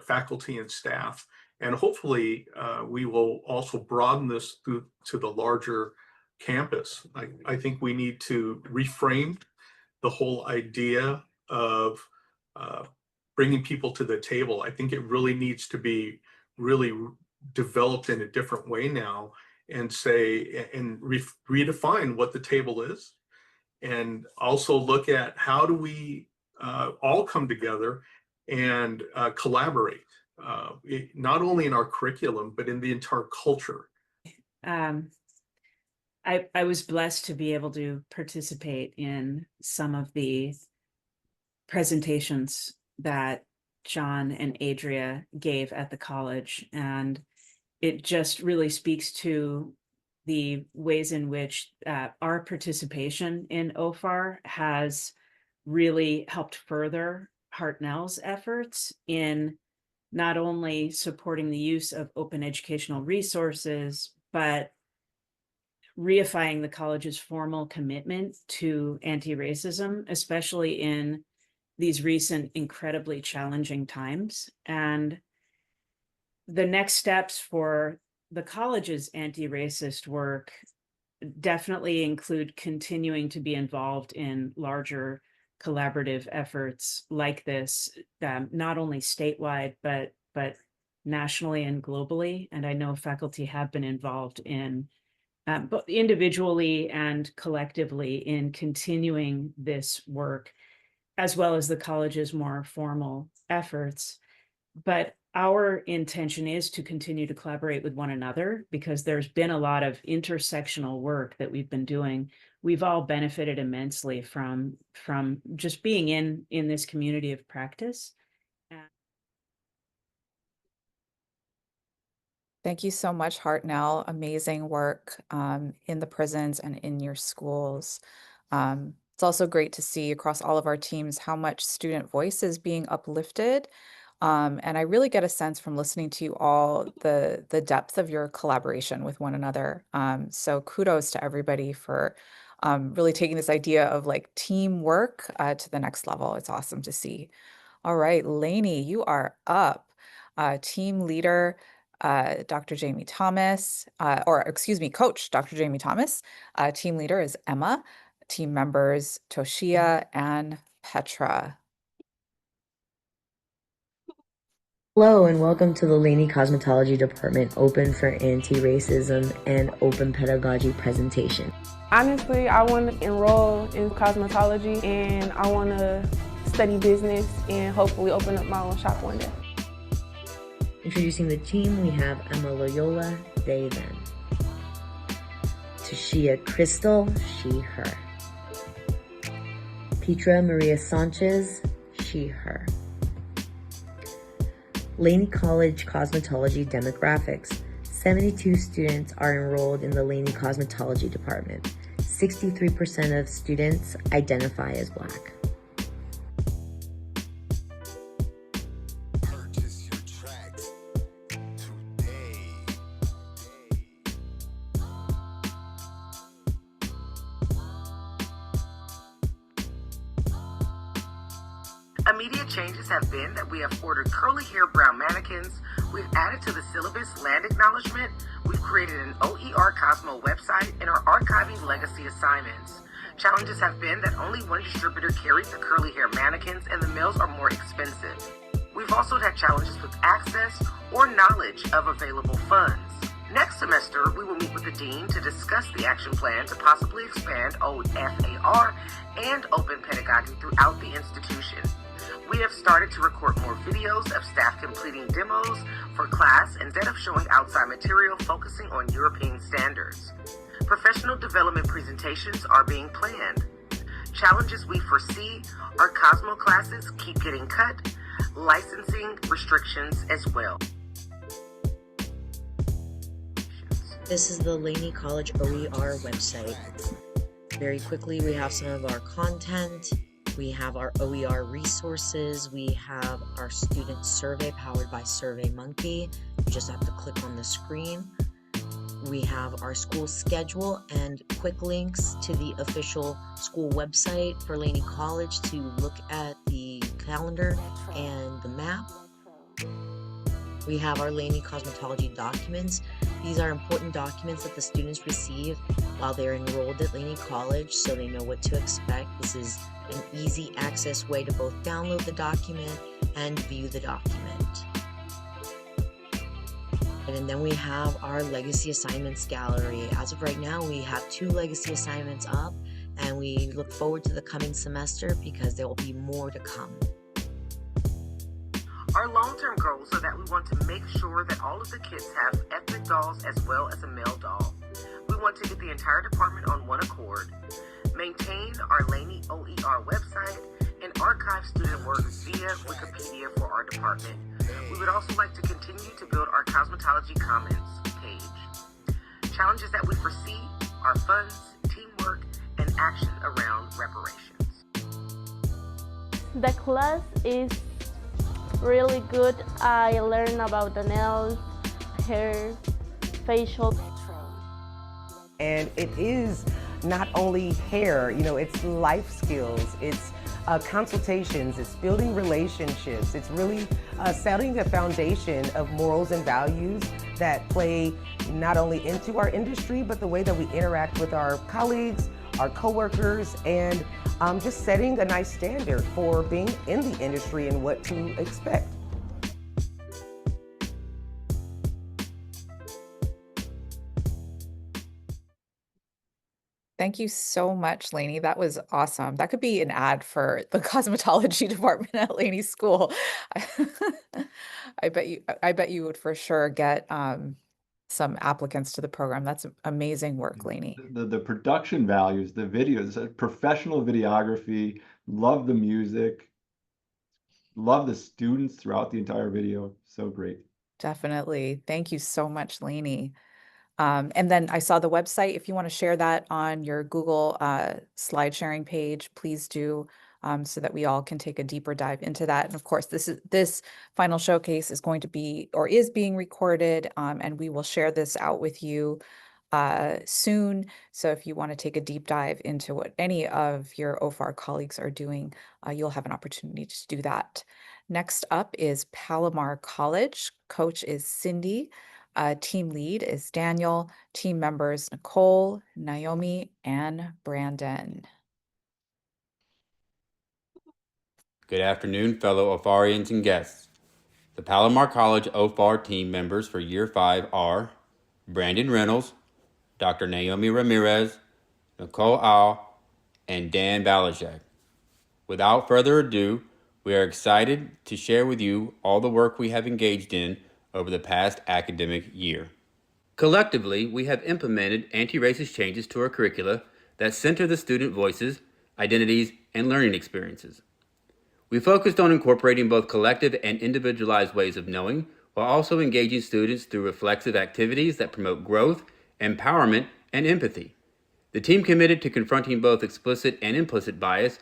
faculty and staff, and hopefully we will also broaden this through to the larger campus. I think we need to reframe the whole idea of bringing people to the table. I think it really needs to be really developed in a different way now, and say, and redefine what the table is, and also look at how do we all come together and collaborate, not only in our curriculum, but in the entire culture. I was blessed to be able to participate in some of the presentations that John and Adria gave at the college, and it just really speaks to the ways in which our participation in OFAR has really helped further Hartnell's efforts in not only supporting the use of open educational resources, but reifying the college's formal commitment to anti-racism, especially in these recent incredibly challenging times. And the next steps for the college's anti-racist work definitely include continuing to be involved in larger collaborative efforts like this, not only statewide, but nationally and globally. And I know faculty have been involved in both individually and collectively in continuing this work, as well as the college's more formal efforts. But our intention is to continue to collaborate with one another, because there's been a lot of intersectional work that we've been doing. We've all benefited immensely from just being in this community of practice. Thank you so much, Hartnell. Amazing work in the prisons and in your schools. It's also great to see across all of our teams how much student voice is being uplifted. And I really get a sense from listening to you all the depth of your collaboration with one another. So kudos to everybody for really taking this idea of like teamwork to the next level. It's awesome to see. All right, Lainey, you are up. Team leader, Dr. Jamie Thomas, or excuse me, coach, Dr. Jamie Thomas. Team leader is Emma. Team members, Toshia and Petra. Hello and welcome to the Laney Cosmetology Department Open for Anti-Racism and Open Pedagogy presentation. Honestly, I want to enroll in cosmetology and I want to study business and hopefully open up my own shop one day. Introducing the team, we have Emma Loyola, they, them. Toshia Crystal, she, her. Petra Maria Sanchez, she, her. Laney College Cosmetology demographics. 72 students are enrolled in the Laney Cosmetology Department. 63% of students identify as Black. Immediate changes have been that we have ordered curly hair brown mannequins, we've added to the syllabus land acknowledgement, we've created an OER Cosmo website, and are archiving legacy assignments. Challenges have been that only one distributor carries the curly hair mannequins and the mills are more expensive. We've also had challenges with access or knowledge of available funds. Next semester, we will meet with the dean to discuss the action plan to possibly expand OFAR and open pedagogy throughout the institution. We have started to record more videos of staff completing demos for class instead of showing outside material focusing on European standards. Professional development presentations are being planned. Challenges we foresee are Cosmo classes keep getting cut, licensing restrictions as well. This is the Laney College OER website. Very quickly, we have some of our content. We have our OER resources. We have our student survey powered by SurveyMonkey. You just have to click on the screen. We have our school schedule and quick links to the official school website for Laney College to look at the calendar and the map. We have our Laney Cosmetology documents. These are important documents that the students receive while they're enrolled at Laney College, so they know what to expect. This is an easy access way to both download the document and view the document. And then we have our legacy assignments gallery. As of right now, we have 2 legacy assignments up, and we look forward to the coming semester because there will be more to come. Our long-term goals are that we want to make sure that all of the kids have ethnic dolls as well as a male doll. We want to get the entire department on one accord, maintain our Laney OER website, and archive student work via Wikipedia for our department. We would also like to continue to build our Cosmetology Commons page. Challenges that we foresee are funds, teamwork, and action around reparations. The class is really good. I learned about the nails, hair, facial. And it is not only hair, it's life skills, it's consultations, it's building relationships, it's really setting the foundation of morals and values that play not only into our industry, but the way that we interact with our colleagues, our coworkers, and just setting a nice standard for being in the industry and what to expect. Thank you so much, Lainey. That was awesome. That could be an ad for the cosmetology department at Lainey School. I bet you would for sure get some applicants to the program. That's amazing work, Lainey. The production values, the videos, professional videography, love the music, love the students throughout the entire video. So great. Definitely. Thank you so much, Lainey. And then I saw the website. If you want to share that on your Google slide sharing page, please do, so that we all can take a deeper dive into that. And of course, this final showcase is going to be or is being recorded, and we will share this out with you soon. So if you want to take a deep dive into what any of your OFAR colleagues are doing, you'll have an opportunity to do that. Next up is Palomar College. Coach is Cindy. Team lead is Daniel. Team members Nicole, Naomi, and Brandon. Good afternoon, fellow OFARians and guests. The Palomar College OFAR team members for Year 5 are Brandon Reynolds, Dr. Naomi Ramirez, Nicole Au, and Dan Balajek. Without further ado, we are excited to share with you all the work we have engaged in over the past academic year. Collectively, we have implemented anti-racist changes to our curricula that center the student voices, identities, and learning experiences. We focused on incorporating both collective and individualized ways of knowing, while also engaging students through reflexive activities that promote growth, empowerment, and empathy. The team committed to confronting both explicit and implicit bias,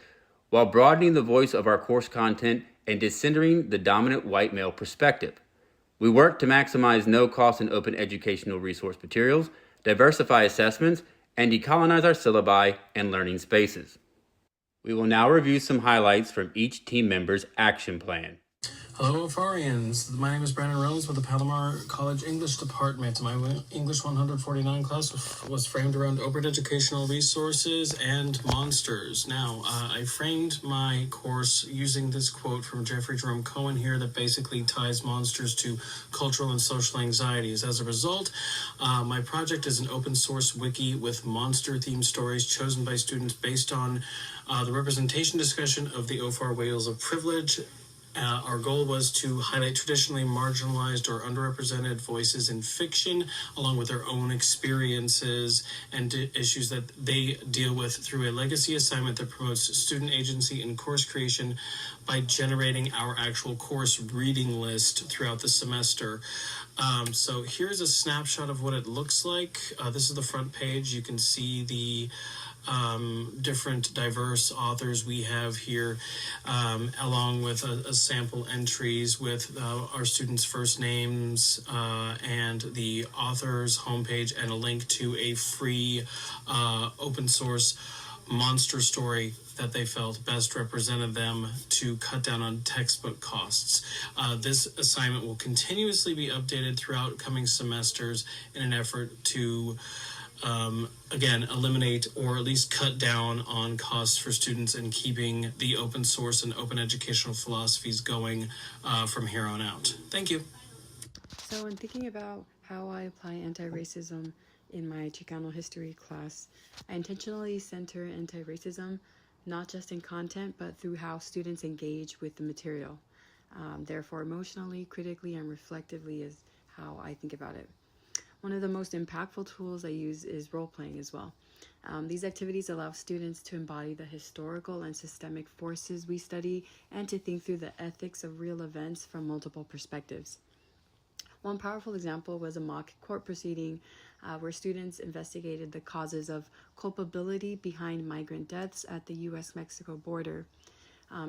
while broadening the voice of our course content and decentering the dominant white male perspective. We worked to maximize no-cost and open educational resource materials, diversify assessments, and decolonize our syllabi and learning spaces. We will now review some highlights from each team member's action plan. Hello, OFARians. My name is Brandon Reynolds with the Palomar College English Department. My English 149 class was framed around open educational resources and monsters. Now, I framed my course using this quote from Jeffrey Jerome Cohen here that basically ties monsters to cultural and social anxieties. As a result, my project is an open source wiki with monster-themed stories chosen by students based on the representation discussion of the OFAR Whales of Privilege. Our goal was to highlight traditionally marginalized or underrepresented voices in fiction, along with their own experiences and issues that they deal with through a legacy assignment that promotes student agency and course creation by generating our actual course reading list throughout the semester. So here's a snapshot of what it looks like. This is the front page. You can see the different diverse authors we have here, along with a sample entries with our students' first names and the author's homepage, and a link to a free open source monster story that they felt best represented them to cut down on textbook costs. This assignment will continuously be updated throughout coming semesters in an effort to again, eliminate or at least cut down on costs for students and keeping the open source and open educational philosophies going from here on out. Thank you. So in thinking about how I apply anti-racism in my Chicano history class, I intentionally center anti-racism not just in content, but through how students engage with the material. Therefore, emotionally, critically, and reflectively is how I think about it. One of the most impactful tools I use is role-playing as well. These activities allow students to embody the historical and systemic forces we study and to think through the ethics of real events from multiple perspectives. One powerful example was a mock court proceeding where students investigated the causes of culpability behind migrant deaths at the U.S.-Mexico border.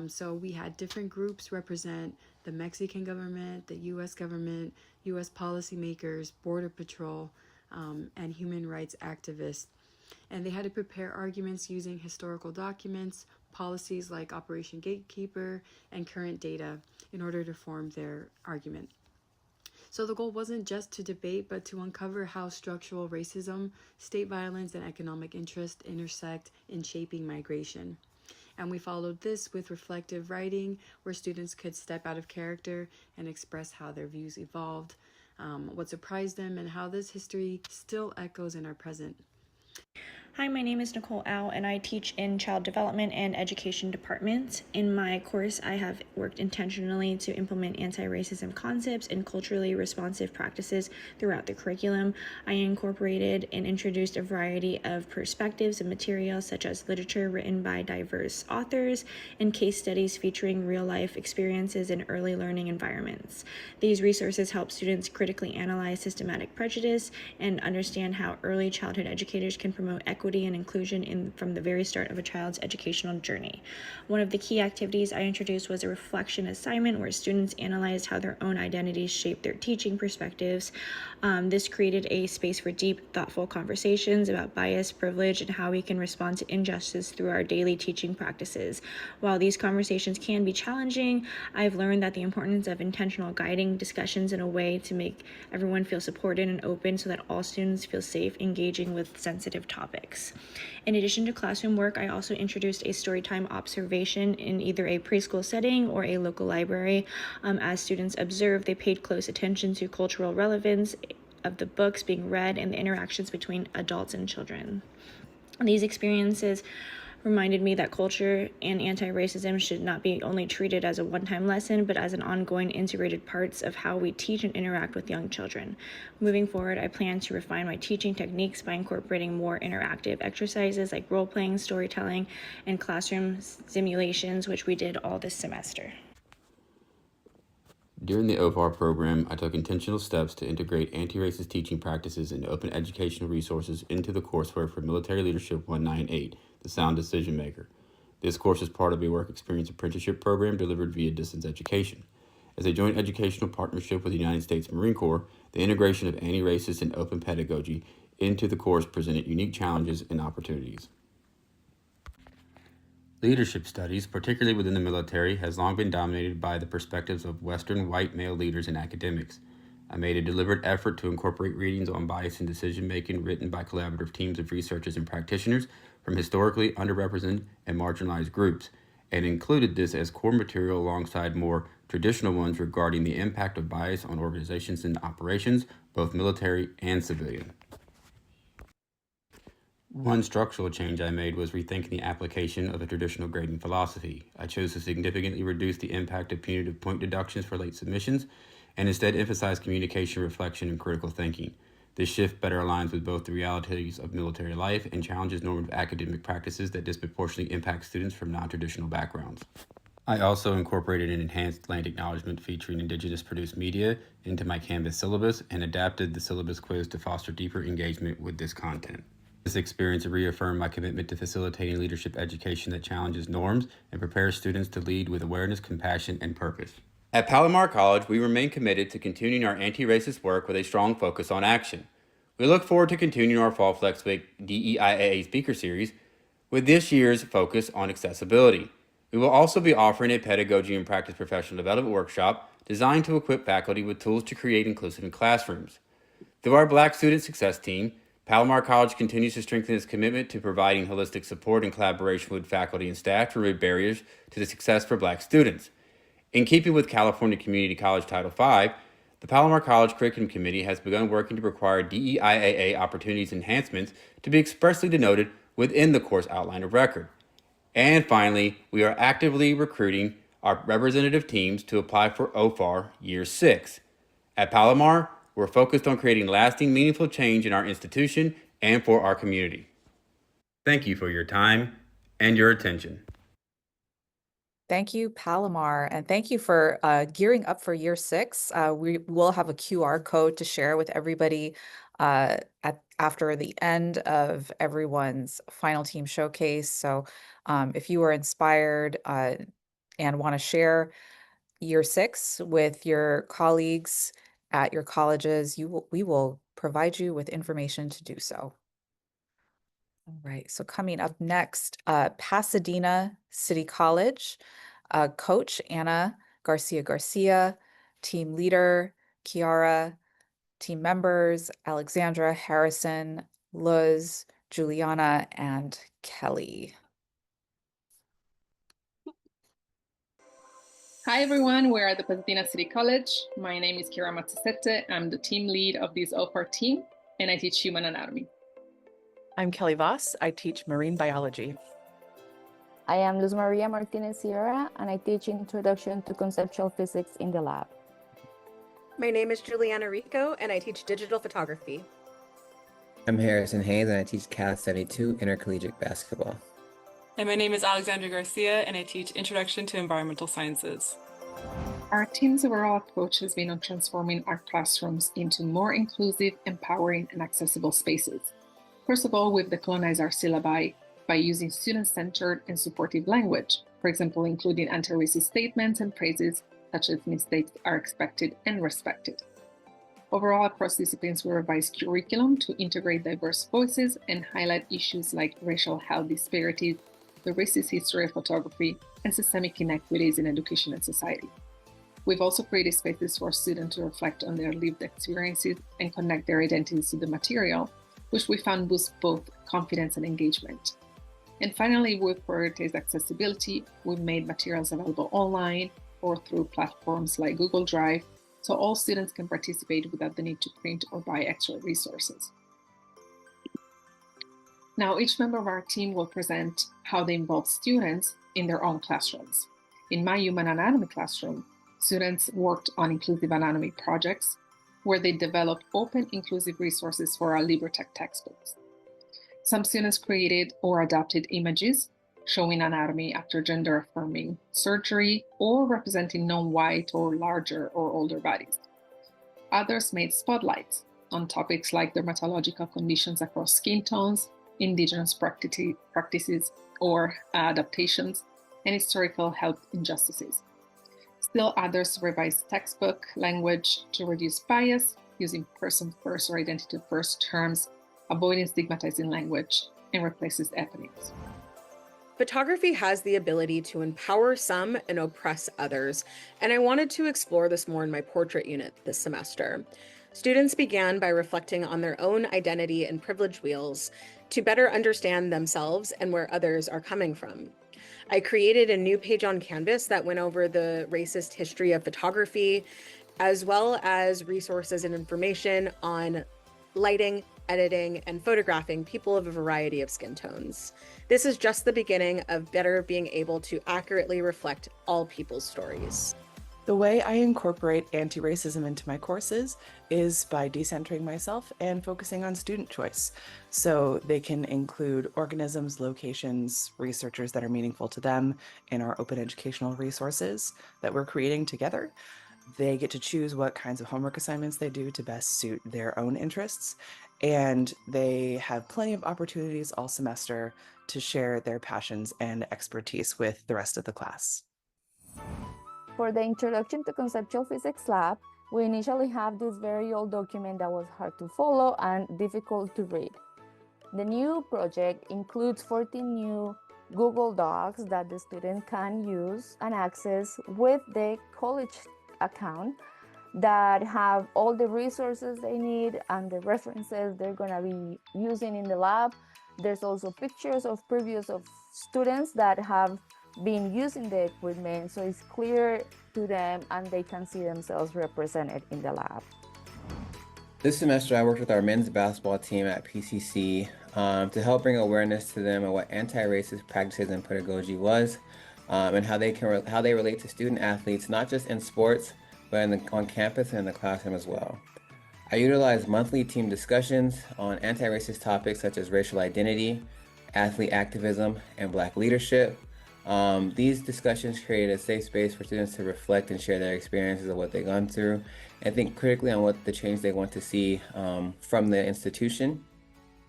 So we had different groups represent the Mexican government, the U.S. government, U.S. policymakers, Border Patrol, and human rights activists. And they had to prepare arguments using historical documents, policies like Operation Gatekeeper, and current data in order to form their argument. So the goal wasn't just to debate, but to uncover how structural racism, state violence, and economic interest intersect in shaping migration. And we followed this with reflective writing, where students could step out of character and express how their views evolved, what surprised them, and how this history still echoes in our present. Hi, my name is Nicole Au, and I teach in Child Development and Education Department. In my course, I have worked intentionally to implement anti-racism concepts and culturally responsive practices throughout the curriculum. I incorporated and introduced a variety of perspectives and materials, such as literature written by diverse authors and case studies featuring real-life experiences in early learning environments. These resources help students critically analyze systematic prejudice and understand how early childhood educators can promote equity and inclusion from the very start of a child's educational journey. One of the key activities I introduced was a reflection assignment where students analyzed how their own identities shape their teaching perspectives. This created a space for deep, thoughtful conversations about bias, privilege, and how we can respond to injustice through our daily teaching practices. While these conversations can be challenging, I've learned that the importance of intentional guiding discussions in a way to make everyone feel supported and open so that all students feel safe engaging with sensitive topics. In addition to classroom work, I also introduced a storytime observation in either a preschool setting or a local library. As students observed, they paid close attention to cultural relevance of the books being read and the interactions between adults and children. These experiences reminded me that culture and anti-racism should not be only treated as a one-time lesson, but as an ongoing integrated parts of how we teach and interact with young children. Moving forward, I plan to refine my teaching techniques by incorporating more interactive exercises like role-playing, storytelling, and classroom simulations, which we did all this semester. During the OFAR program, I took intentional steps to integrate anti-racist teaching practices and open educational resources into the courseware for Military Leadership 198, the Sound Decision Maker. This course is part of a work experience apprenticeship program delivered via distance education. As a joint educational partnership with the United States Marine Corps, the integration of anti-racist and open pedagogy into the course presented unique challenges and opportunities. Leadership studies, particularly within the military, has long been dominated by the perspectives of Western white male leaders and academics. I made a deliberate effort to incorporate readings on bias in decision-making written by collaborative teams of researchers and practitioners from historically underrepresented and marginalized groups, and included this as core material alongside more traditional ones regarding the impact of bias on organizations and operations, both military and civilian. One structural change I made was rethinking the application of a traditional grading philosophy. I chose to significantly reduce the impact of punitive point deductions for late submissions and instead emphasize communication, reflection, and critical thinking. This shift better aligns with both the realities of military life and challenges normative academic practices that disproportionately impact students from non-traditional backgrounds. I also incorporated an enhanced land acknowledgement featuring Indigenous produced media into my Canvas syllabus and adapted the syllabus quiz to foster deeper engagement with this content. This experience reaffirmed my commitment to facilitating leadership education that challenges norms and prepares students to lead with awareness, compassion, and purpose. At Palomar College, we remain committed to continuing our anti-racist work with a strong focus on action. We look forward to continuing our Fall Flex Week DEIAA speaker series with this year's focus on accessibility. We will also be offering a pedagogy and practice professional development workshop designed to equip faculty with tools to create inclusive classrooms. Through our Black Student Success Team, Palomar College continues to strengthen its commitment to providing holistic support and collaboration with faculty and staff to remove barriers to the success for Black students. In keeping with California Community College Title V, the Palomar College Curriculum Committee has begun working to require DEIAA opportunities enhancements to be expressly denoted within the course outline of record. And finally, we are actively recruiting our representative teams to apply for OFAR Year 6. At Palomar, we're focused on creating lasting, meaningful change in our institution and for our community. Thank you for your time and your attention. Thank you, Palomar, and thank you for gearing up for year 6. We will have a QR code to share with everybody after the end of everyone's final team showcase. So if you are inspired and want to share year 6 with your colleagues at your colleges, we will provide you with information to do so. All right, so coming up next, Pasadena City College, Coach Anna Garcia, team leader Kiara, team members Alexandra, Harrison, Luz, Juliana, and Kelly. Hi everyone, we're at the Pasadena City College. My name is Kiara Matsasete. I'm the team lead of this OFAR team and I teach human anatomy. I'm Kelly Voss. I teach marine biology. I am Luz Maria Martinez Sierra, and I teach Introduction to Conceptual Physics in the lab. My name is Juliana Rico, and I teach digital photography. I'm Harrison Hayes, and I teach Cal 72 intercollegiate basketball. And my name is Alexandra Garcia, and I teach Introduction to Environmental Sciences. Our team's overall approach has been on transforming our classrooms into more inclusive, empowering, and accessible spaces. First of all, we've decolonized our syllabi by using student-centered and supportive language, for example, including anti-racist statements and phrases such as mistakes are expected and respected. Overall, across disciplines, we revised curriculum to integrate diverse voices and highlight issues like racial health disparities, the racist history of photography, and systemic inequities in education and society. We've also created spaces for students to reflect on their lived experiences and connect their identities to the material, which we found boosts both confidence and engagement. And finally, we've prioritized accessibility. We've made materials available online or through platforms like Google Drive, so all students can participate without the need to print or buy extra resources. Now, each member of our team will present how they involve students in their own classrooms. In my human anatomy classroom, students worked on inclusive anatomy projects where they developed open inclusive resources for our LibreTech textbooks. Some students created or adapted images showing anatomy after gender-affirming surgery or representing non-white or larger or older bodies. Others made spotlights on topics like dermatological conditions across skin tones, indigenous practices or adaptations, and historical health injustices. Still others revised textbook language to reduce bias, using person-first or identity-first terms, avoiding stigmatizing language, and replaces eponyms. Photography has the ability to empower some and oppress others, and I wanted to explore this more in my portrait unit this semester. Students began by reflecting on their own identity and privilege wheels to better understand themselves and where others are coming from. I created a new page on Canvas that went over the racist history of photography, as well as resources and information on lighting, editing, and photographing people of a variety of skin tones. This is just the beginning of better being able to accurately reflect all people's stories. The way I incorporate anti-racism into my courses is by decentering myself and focusing on student choice. So they can include organisms, locations, researchers that are meaningful to them in our open educational resources that we're creating together. They get to choose what kinds of homework assignments they do to best suit their own interests. And they have plenty of opportunities all semester to share their passions and expertise with the rest of the class. For the Introduction to Conceptual Physics lab, we initially have this very old document that was hard to follow and difficult to read. The new project includes 14 new Google Docs that the student can use and access with the college account that have all the resources they need and the references they're going to be using in the lab. There's also pictures of previous students that have been using the equipment, so it's clear to them and they can see themselves represented in the lab. This semester, I worked with our men's basketball team at PCC to help bring awareness to them of what anti-racist practices and pedagogy was, and how they relate to student athletes, not just in sports, but on campus and in the classroom as well. I utilized monthly team discussions on anti-racist topics such as racial identity, athlete activism, and Black leadership. These discussions created a safe space for students to reflect and share their experiences of what they've gone through and think critically on what the change they want to see from the institution,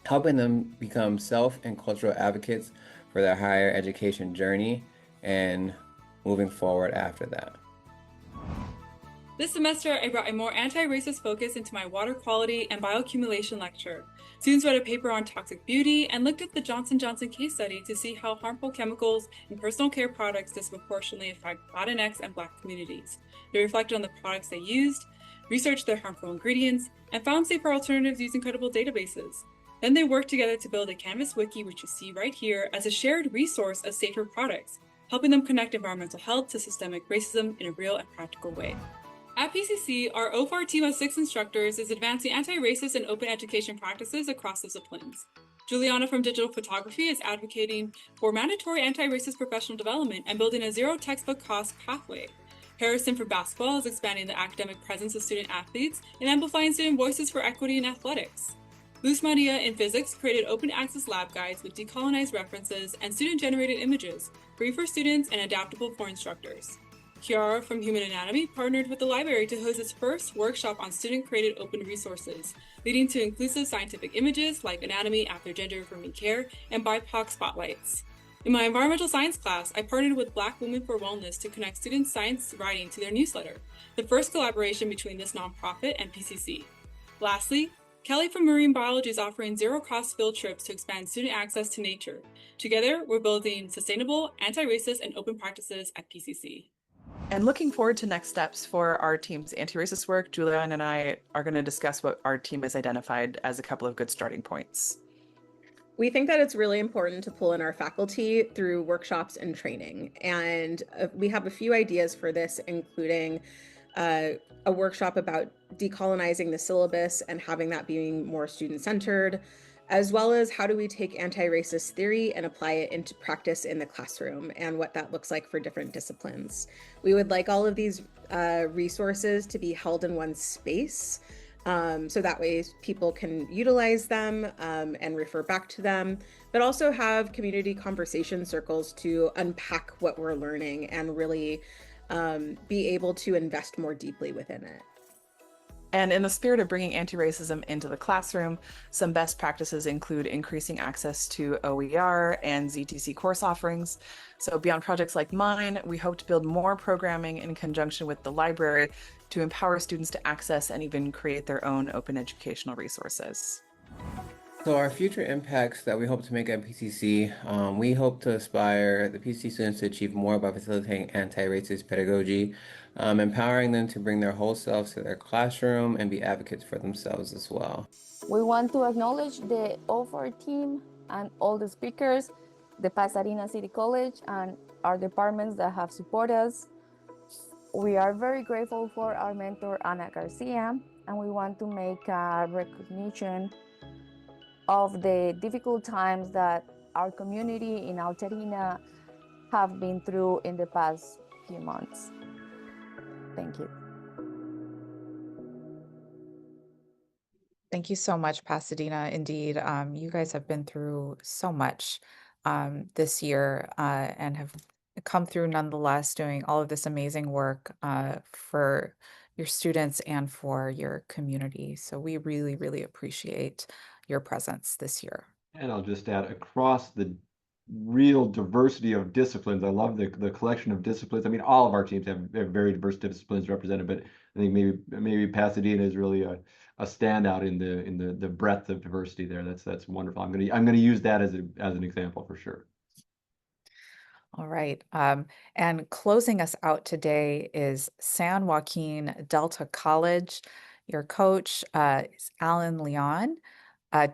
helping them become self and cultural advocates for their higher education journey and moving forward after that. This semester, I brought a more anti-racist focus into my water quality and bioaccumulation lecture. Students read a paper on toxic beauty and looked at the Johnson & Johnson case study to see how harmful chemicals in personal care products disproportionately affect Latinx and Black communities. They reflected on the products they used, researched their harmful ingredients, and found safer alternatives using credible databases. Then they worked together to build a Canvas wiki, which you see right here, as a shared resource of safer products, helping them connect environmental health to systemic racism in a real and practical way. At PCC, our OFAR team of 6 instructors is advancing anti-racist and open education practices across disciplines. Juliana from Digital Photography is advocating for mandatory anti-racist professional development and building a zero textbook cost pathway. Harrison from basketball is expanding the academic presence of student athletes and amplifying student voices for equity in athletics. Luz Maria in physics created open access lab guides with decolonized references and student-generated images, free for students and adaptable for instructors. Kiara from Human Anatomy partnered with the library to host its first workshop on student-created open resources, leading to inclusive scientific images like anatomy after gender-affirming care and BIPOC spotlights. In my environmental science class, I partnered with Black Women for Wellness to connect students' science writing to their newsletter, the first collaboration between this nonprofit and PCC. Lastly, Kelly from Marine Biology is offering zero-cost field trips to expand student access to nature. Together, we're building sustainable, anti-racist, and open practices at PCC. And looking forward to next steps for our team's anti-racist work, Julian and I are going to discuss what our team has identified as a couple of good starting points. We think that it's really important to pull in our faculty through workshops and training. And we have a few ideas for this, including a workshop about decolonizing the syllabus and having that being more student-centered, as well as how do we take anti-racist theory and apply it into practice in the classroom and what that looks like for different disciplines. We would like all of these resources to be held in one space, so that way people can utilize them and refer back to them, but also have community conversation circles to unpack what we're learning and really be able to invest more deeply within it. And in the spirit of bringing anti-racism into the classroom, some best practices include increasing access to OER and ZTC course offerings. So beyond projects like mine, we hope to build more programming in conjunction with the library to empower students to access and even create their own open educational resources. So our future impacts that we hope to make at PCC, we hope to aspire the PCC students to achieve more by facilitating anti-racist pedagogy, empowering them to bring their whole selves to their classroom and be advocates for themselves as well. We want to acknowledge the OFAR team and all the speakers, the Pasadena City College and our departments that have supported us. We are very grateful for our mentor, Ana Garcia, and we want to make a recognition of the difficult times that our community in Alterina have been through in the past few months. Thank you. Thank you so much, Pasadena. Indeed, you guys have been through so much this year and have come through nonetheless, doing all of this amazing work for your students and for your community. So we really, really appreciate your presence this year. And I'll just add, across the real diversity of disciplines, I love the collection of disciplines. I mean, all of our teams have very diverse disciplines represented, but I think maybe Pasadena is really a standout in the breadth of diversity there. That's wonderful. I'm gonna use that as an example for sure. All right. And closing us out today is San Joaquin Delta College. Your coach is Alan Leon.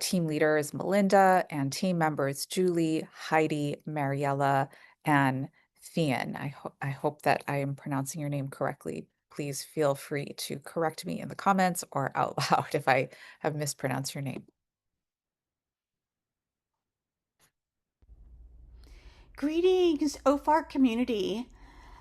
Team leader is Melinda, and team members Julie, Heidi, Mariella, and Fian. I hope that I am pronouncing your name correctly. Please feel free to correct me in the comments or out loud if I have mispronounced your name. Greetings, OFAR community.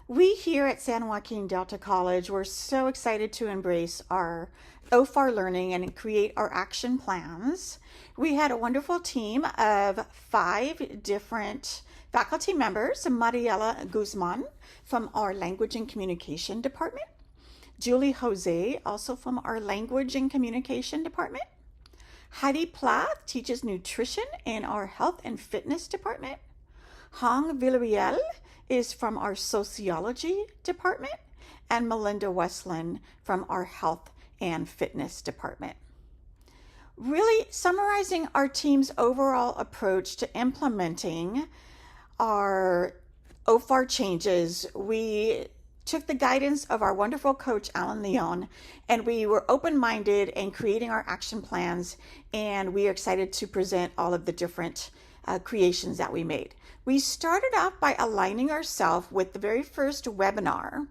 We here at San Joaquin Delta College were so excited to embrace our OFAR learning and create our action plans. We had a wonderful team of 5 different faculty members: Mariela Guzman from our Language and Communication Department, Julie Jose, also from our Language and Communication Department, Heidi Plath teaches nutrition in our Health and Fitness Department, Hong Villarreal is from our Sociology Department, and Melinda Westland from our Health and Fitness Department. Really summarizing our team's overall approach to implementing our OFAR changes, we took the guidance of our wonderful coach, Alan Leon, and we were open-minded in creating our action plans, and we are excited to present all of the different creations that we made. We started off by aligning ourselves with the very first webinar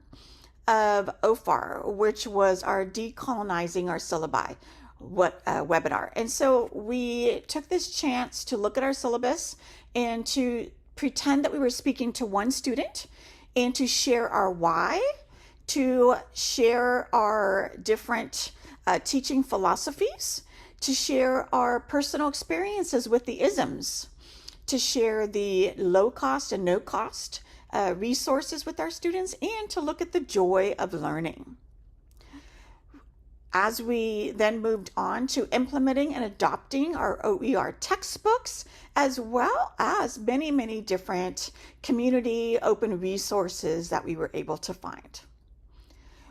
of OFAR, which was our Decolonizing Our Syllabi. webinar. And so we took this chance to look at our syllabus and to pretend that we were speaking to one student and to share our why, to share our different teaching philosophies, to share our personal experiences with the isms, to share the low cost and no cost resources with our students, and to look at the joy of learning. As we then moved on to implementing and adopting our OER textbooks, as well as many, many different community open resources that we were able to find.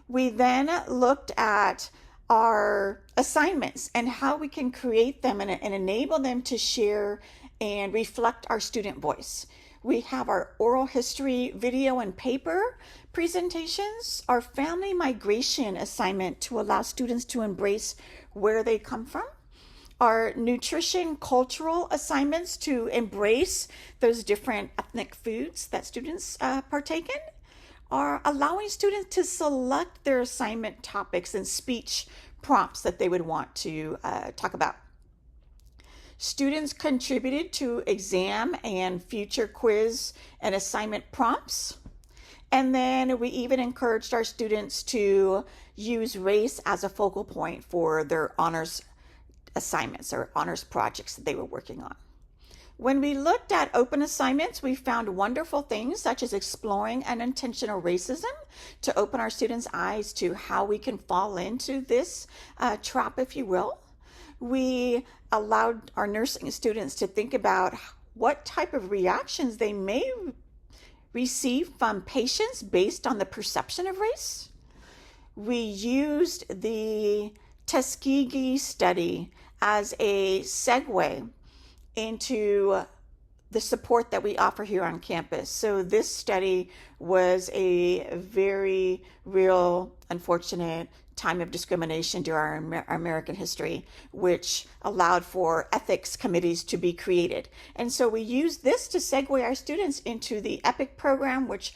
We then looked at our assignments and how we can create them and enable them to share and reflect our student voice. We have our oral history video and paper presentations, our family migration assignment to allow students to embrace where they come from, our nutrition cultural assignments to embrace those different ethnic foods that students partake in, are allowing students to select their assignment topics and speech prompts that they would want to talk about. Students contributed to exam and future quiz and assignment prompts. And then we even encouraged our students to use race as a focal point for their honors assignments or honors projects that they were working on. When we looked at open assignments, we found wonderful things such as exploring unintentional racism to open our students' eyes to how we can fall into this trap, if you will. We allowed our nursing students to think about what type of reactions they may receive from patients based on the perception of race. We used the Tuskegee study as a segue into the support that we offer here on campus. So this study was a very real, unfortunate time of discrimination during our American history, which allowed for ethics committees to be created. And so we use this to segue our students into the EPIC program, which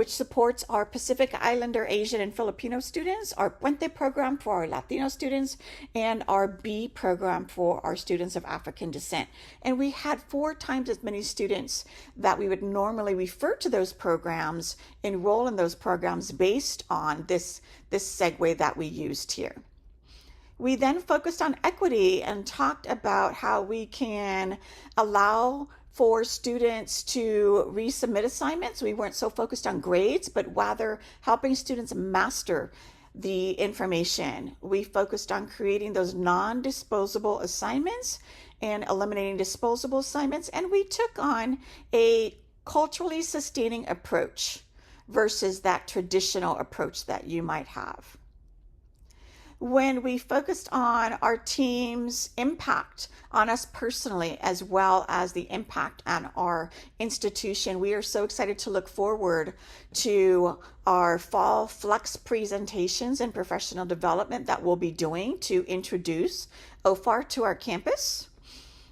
supports our Pacific Islander, Asian, and Filipino students, our Puente program for our Latino students, and our B program for our students of African descent. And we had 4 times as many students that we would normally refer to those programs enroll in those programs based on this segue that we used here. We then focused on equity and talked about how we can allow for students to resubmit assignments. We weren't so focused on grades, but rather helping students master the information. We focused on creating those non-disposable assignments and eliminating disposable assignments, and we took on a culturally sustaining approach versus that traditional approach that you might have. When we focused on our team's impact on us personally, as well as the impact on our institution, we are so excited to look forward to our fall flex presentations and professional development that we'll be doing to introduce OFAR to our campus.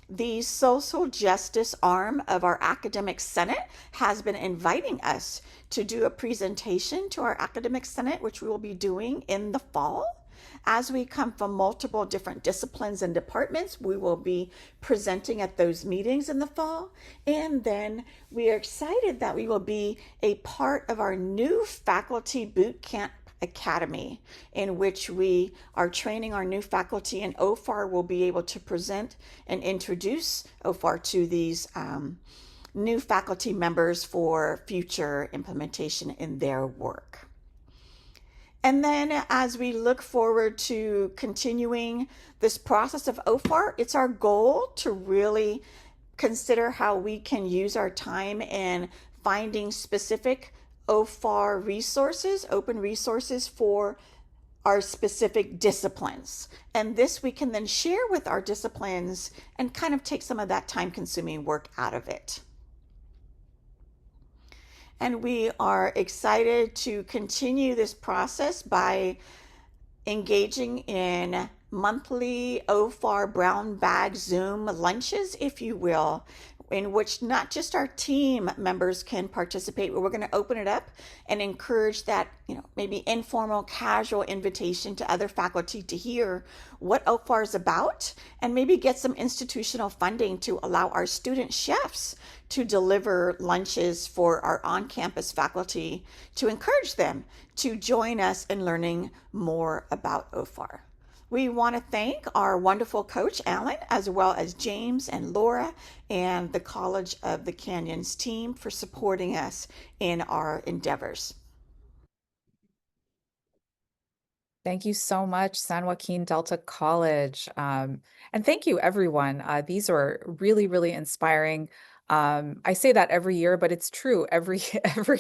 The social justice arm of our academic senate has been inviting us to do a presentation to our academic senate, which we will be doing in the fall. As we come from multiple different disciplines and departments, we will be presenting at those meetings in the fall. And then we are excited that we will be a part of our new faculty boot camp academy, in which we are training our new faculty, and OFAR will be able to present and introduce OFAR to these new faculty members for future implementation in their work. And then as we look forward to continuing this process of OFAR, it's our goal to really consider how we can use our time in finding specific OFAR resources, open resources for our specific disciplines. And this we can then share with our disciplines and kind of take some of that time-consuming work out of it. And we are excited to continue this process by engaging in monthly OFAR brown bag Zoom lunches, if you will, in which not just our team members can participate, but we're going to open it up and encourage that, maybe informal, casual invitation to other faculty to hear what OFAR is about, and maybe get some institutional funding to allow our student chefs to deliver lunches for our on-campus faculty, to encourage them to join us in learning more about OFAR. We want to thank our wonderful coach, Alan, as well as James and Laura and the College of the Canyons team for supporting us in our endeavors. Thank you so much, San Joaquin Delta College. And thank you, everyone. These are really, really inspiring. I say that every year, but it's true every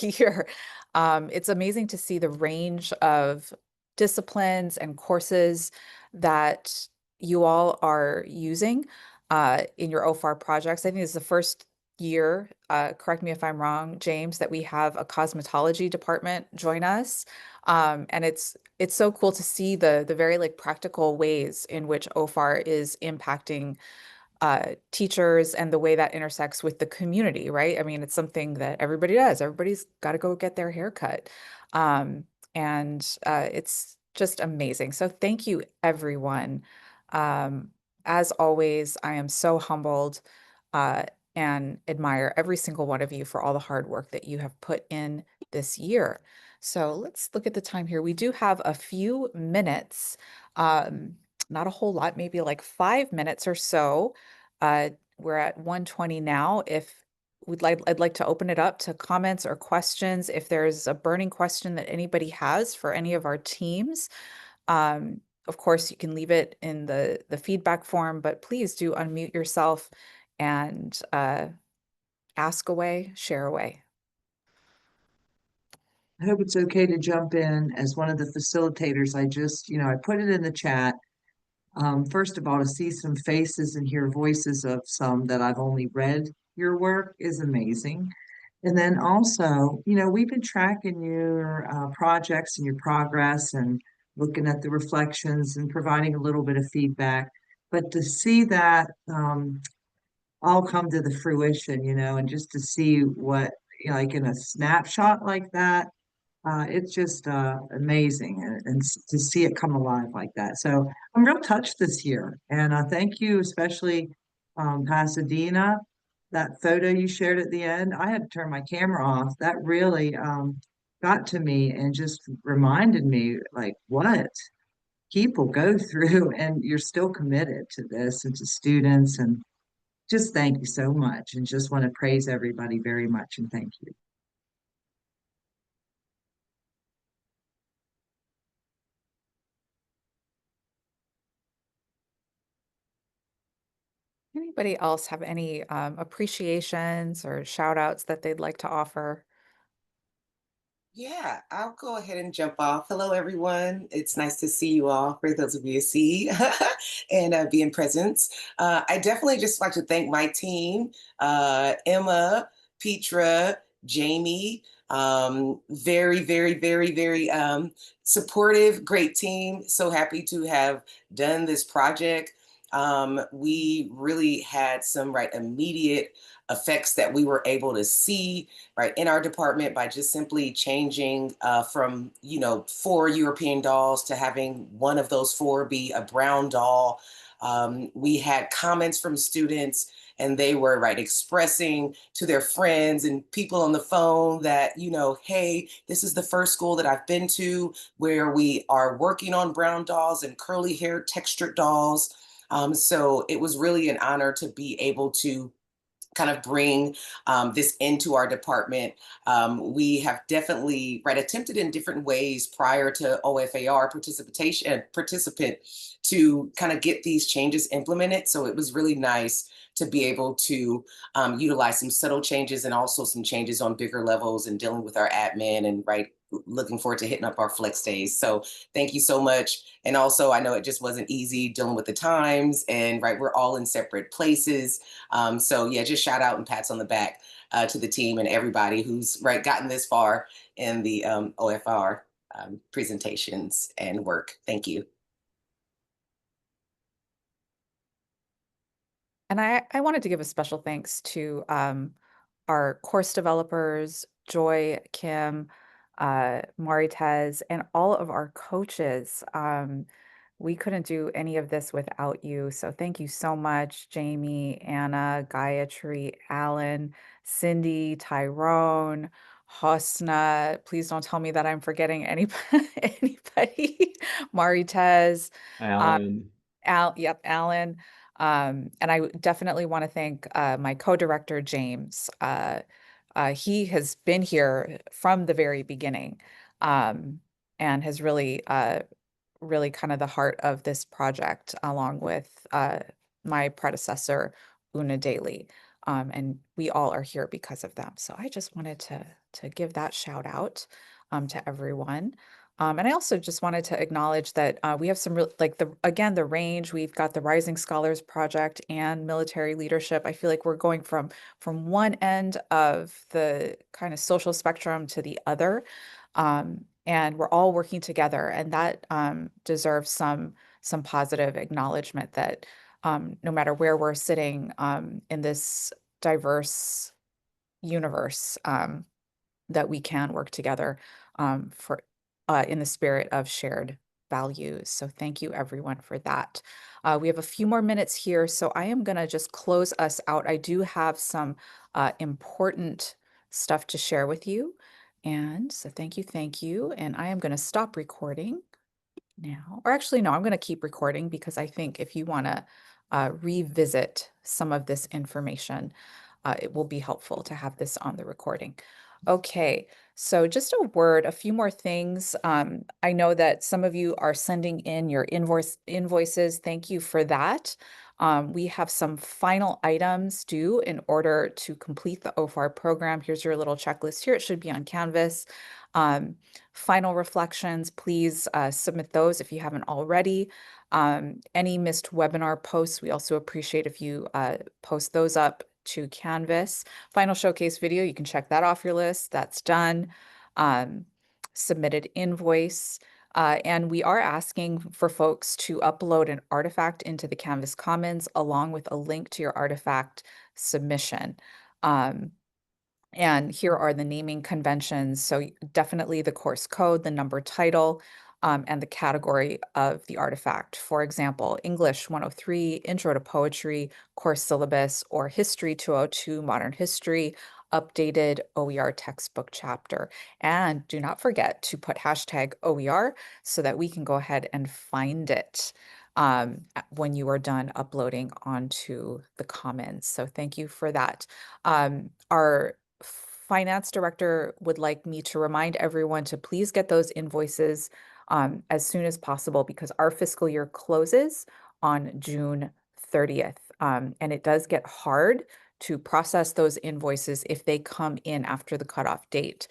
year. It's amazing to see the range of disciplines and courses that you all are using in your OFAR projects. I think it's the first year, correct me if I'm wrong, James, that we have a cosmetology department join us. And it's so cool to see the very like practical ways in which OFAR is impacting teachers and the way that intersects with the community, right? I mean, it's something that everybody does. Everybody's got to go get their hair cut. It's just amazing. So thank you, everyone. As always, I am so humbled and admire every single one of you for all the hard work that you have put in this year. So let's look at the time here. We do have a few minutes, not a whole lot, maybe like 5 minutes or so. We're at 1:20 now. I'd like to open it up to comments or questions. If there's a burning question that anybody has for any of our teams, of course, you can leave it in the feedback form, but please do unmute yourself and ask away, share away. I hope it's okay to jump in as one of the facilitators. I put it in the chat. First of all, to see some faces and hear voices of some that I've only read your work is amazing. And then also, we've been tracking your projects and your progress and looking at the reflections and providing a little bit of feedback. But to see that all come to the fruition, and just to see what, like in a snapshot like that, it's just amazing and to see it come alive like that. So I'm real touched this year. And thank you, especially Pasadena. That photo you shared at the end, I had to turn my camera off. That really got to me and just reminded me like what people go through, and you're still committed to this and to students. And just thank you so much. And just want to praise everybody very much and thank you. Anybody else have any appreciations or shout outs that they'd like to offer? Yeah, I'll go ahead and jump off. Hello, everyone. It's nice to see you all, for those of you who see and be in presence. I definitely just like to thank my team, Emma, Petra, Jamie. Very, very, very, very supportive, great team. So happy to have done this project. We really had some immediate effects that we were able to see in our department by just simply changing from 4 European dolls to having one of those 4 be a brown doll. We had comments from students, and they were expressing to their friends and people on the phone that, hey, this is the first school that I've been to where we are working on brown dolls and curly hair textured dolls. So it was really an honor to be able to kind of bring this into our department. We have definitely attempted in different ways prior to OFAR participant to kind of get these changes implemented. So it was really nice to be able to utilize some subtle changes and also some changes on bigger levels and dealing with our admin and looking forward to hitting up our flex days. So thank you so much. And also, I know it just wasn't easy dealing with the times and we're all in separate places. So yeah, just shout out and pats on the back to the team and everybody who's gotten this far in the OFR presentations and work. Thank you. And I wanted to give a special thanks to our course developers, Joy, Kim, Maritez, and all of our coaches. We couldn't do any of this without you. So thank you so much, Jamie, Anna, Gayatri, Alan, Cindy, Tyrone, Hosna. Please don't tell me that I'm forgetting anybody. Maritez, Alan. Yep, Alan. And I definitely want to thank my co-director, James. He has been here from the very beginning, and has really kind of the heart of this project, along with my predecessor, Una Daly. And we all are here because of them. So I just wanted to give that shout out to everyone. And I also just wanted to acknowledge that we have some real, like the range. We've got the Rising Scholars Project and military leadership. I feel like we're going from one end of the kind of social spectrum to the other. And we're all working together, and that deserves some positive acknowledgement that no matter where we're sitting in this diverse universe, that we can work together for in the spirit of shared values. So thank you everyone for that. We have a few more minutes here, so I am going to just close us out. I do have some important stuff to share with you. And so thank you. And I am going to stop recording now. Or actually, no, I'm going to keep recording because I think if you want to revisit some of this information, it will be helpful to have this on the recording. Okay, so just a few more things. I know that some of you are sending in your invoices. Thank you for that. We have some final items due in order to complete the OFAR program. Here's your little checklist here. It should be on Canvas. Final reflections, please submit those if you haven't already. Any missed webinar posts, we also appreciate if you post those up to Canvas. Final showcase video, you can check that off your list. That's done. Submitted invoice. And we are asking for folks to upload an artifact into the Canvas Commons along with a link to your artifact submission. And here are the naming conventions. So definitely the course code, the number title, and the category of the artifact. For example, English 103, Intro to Poetry, course syllabus, or History 202, Modern History, updated OER textbook chapter. And do not forget to put hashtag OER so that we can go ahead and find it when you are done uploading onto the Commons. So thank you for that. Our finance director would like me to remind everyone to please get those invoices as soon as possible because our fiscal year closes on June 30th. And it does get hard to process those invoices if they come in after the cutoff date.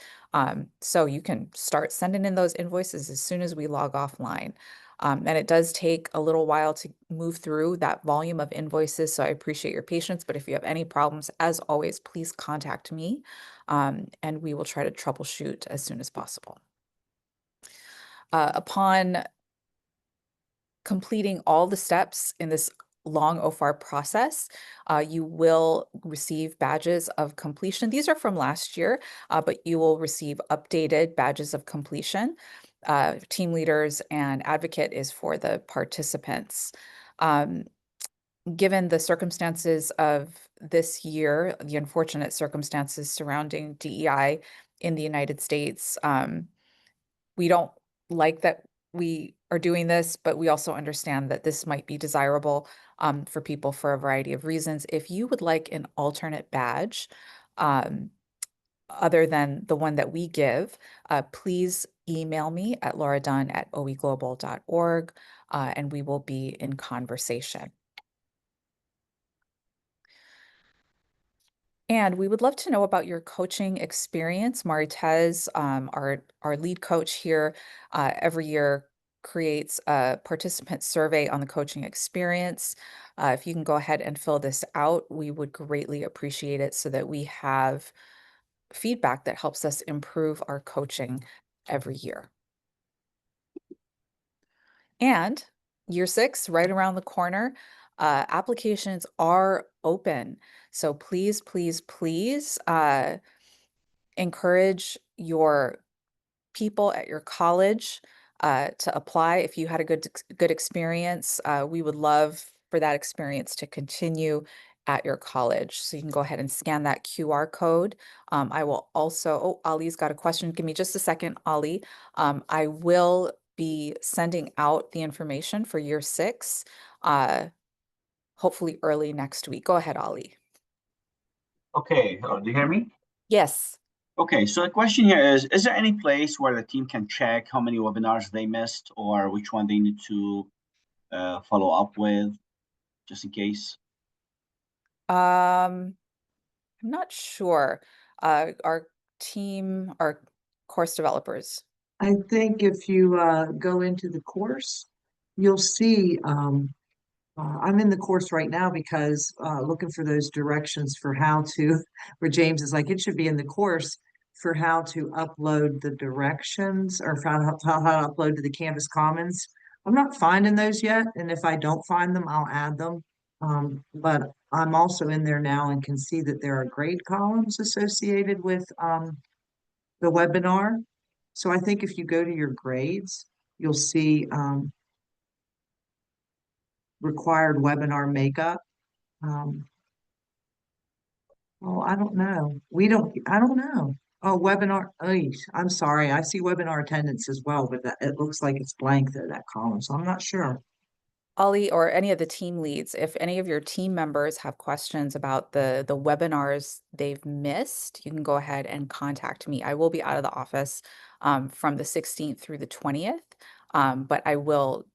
So you can start sending in those invoices as soon as we log offline. And it does take a little while to move through that volume of invoices. So I appreciate your patience, but if you have any problems, as always, please contact me and we will try to troubleshoot as soon as possible. Upon completing all the steps in this long OFAR process, you will receive badges of completion. These are from last year, but you will receive updated badges of completion. Team leaders and advocate is for the participants. Given the circumstances of this year, the unfortunate circumstances surrounding DEI in the United States, we don't like that we are doing this, but we also understand that this might be desirable for people for a variety of reasons. If you would like an alternate badge, other than the one that we give, please email me at lauradunn@oeglobal.org, and we will be in conversation. And we would love to know about your coaching experience. Maritez, our lead coach here, every year creates a participant survey on the coaching experience. If you can go ahead and fill this out, we would greatly appreciate it so that we have feedback that helps us improve our coaching every year. And year 6, right around the corner. applications are open. So please, please, please encourage your people at your college to apply. If you had a good experience, we would love for that experience to continue at your college. So you can go ahead and scan that QR code. I will also, oh, Ali's got a question. Give me just a second, Ali. I will be sending out the information for year 6, hopefully early next week. Go ahead, Ali. Okay, do you hear me? Yes. Okay, so the question here is there any place where the team can check how many webinars they missed or which one they need to follow up with, just in case? I'm not sure. Our course developers. I think if you go into the course, you'll see. I'm in the course right now because looking for those directions for how to, where James is like, it should be in the course for how to upload the directions or for how to upload to the Canvas Commons. I'm not finding those yet, and if I don't find them, I'll add them. But I'm also in there now and can see that there are grade columns associated with the webinar. So I think if you go to your grades, you'll see required webinar makeup. Oh, I don't know. I don't know. Oh, webinar. I'm sorry. I see webinar attendance as well, but it looks like it's blank though, that column. So I'm not sure. Ollie, or any of the team leads, if any of your team members have questions about the webinars they've missed, you can go ahead and contact me. I will be out of the office from the 16th through the 20th, but I will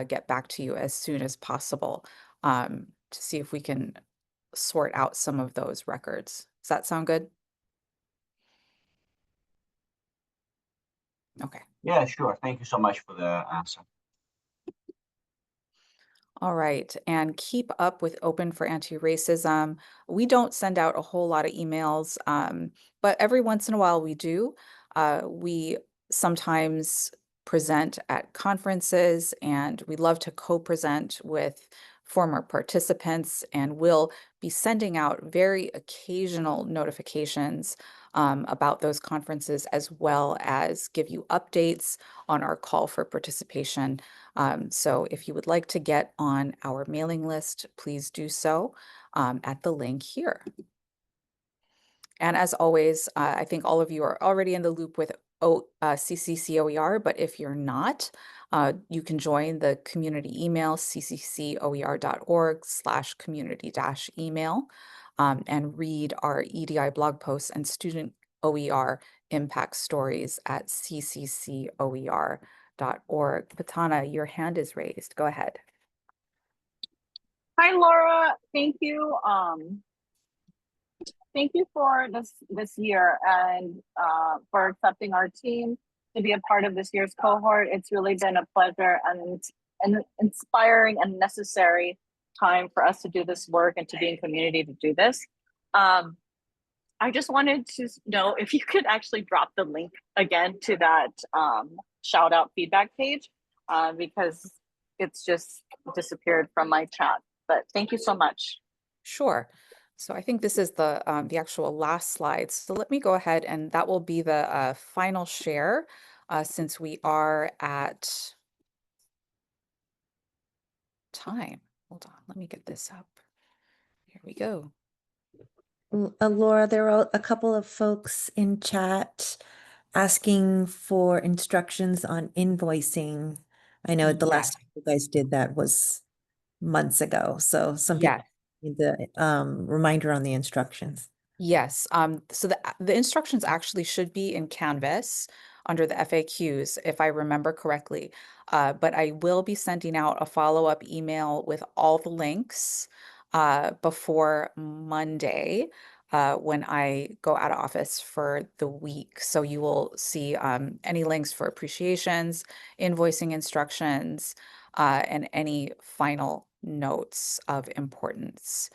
get back to you as soon as possible to see if we can sort out some of those records. Does that sound good? Okay. Yeah, sure. Thank you so much for the answer. All right, and keep up with Open for Anti-Racism. We don't send out a whole lot of emails, but every once in a while we do. We sometimes present at conferences, and we love to co-present with former participants, and we'll be sending out very occasional notifications about those conferences, as well as give you updates on our call for participation. So if you would like to get on our mailing list, please do so at the link here. And as always, I think all of you are already in the loop with CCCOER, but if you're not, you can join the community email, cccoer.org/community-email, and read our EDI blog posts and student OER impact stories at cccoer.org. Patana, your hand is raised. Go ahead. Hi, Laura. Thank you. Thank you for this year and for accepting our team to be a part of this year's cohort. It's really been a pleasure and an inspiring and necessary time for us to do this work and to be in community to do this. I just wanted to know if you could actually drop the link again to that shout out feedback page because it's just disappeared from my chat. But thank you so much. Sure. So I think this is the actual last slide. So let me go ahead, and that will be the final share since we are at time. Hold on, let me get this up. Here we go. Laura, there are a couple of folks in chat asking for instructions on invoicing. I know the last time you guys did that was months ago, so some people need the reminder on the instructions. Yes. So the instructions actually should be in Canvas under the FAQs, if I remember correctly. But I will be sending out a follow-up email with all the links before Monday when I go out of office for the week. So you will see any links for appreciations, invoicing instructions, and any final notes of importance.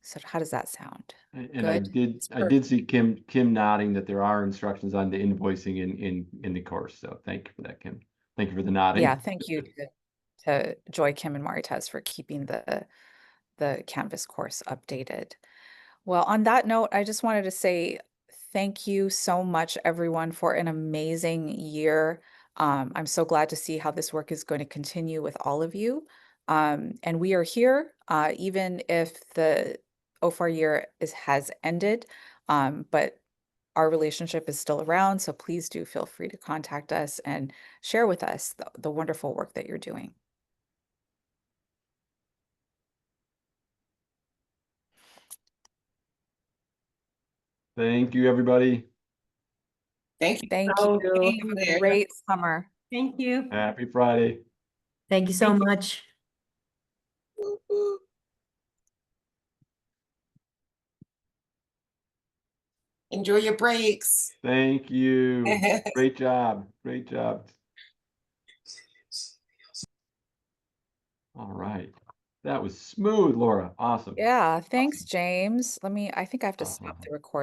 So how does that sound? And I did see Kim nodding that there are instructions on the invoicing in the course. So thank you for that, Kim. Thank you for the nodding. Yeah, thank you to Joy, Kim, and Maritas for keeping the Canvas course updated. Well, on that note, I just wanted to say thank you so much, everyone, for an amazing year. I'm so glad to see how this work is going to continue with all of you. And we are here, even if the OFAR year has ended, but our relationship is still around. So please do feel free to contact us and share with us the wonderful work that you're doing. Thank you, everybody. Thank you. Thank so you. much. Have a great summer. Thank you. Happy Friday. Thank you so much. Enjoy your breaks. Thank you. Great job. Great job. All right. That was smooth, Laura. Awesome. Yeah, thanks, James. I think I have to stop Awesome. the recording.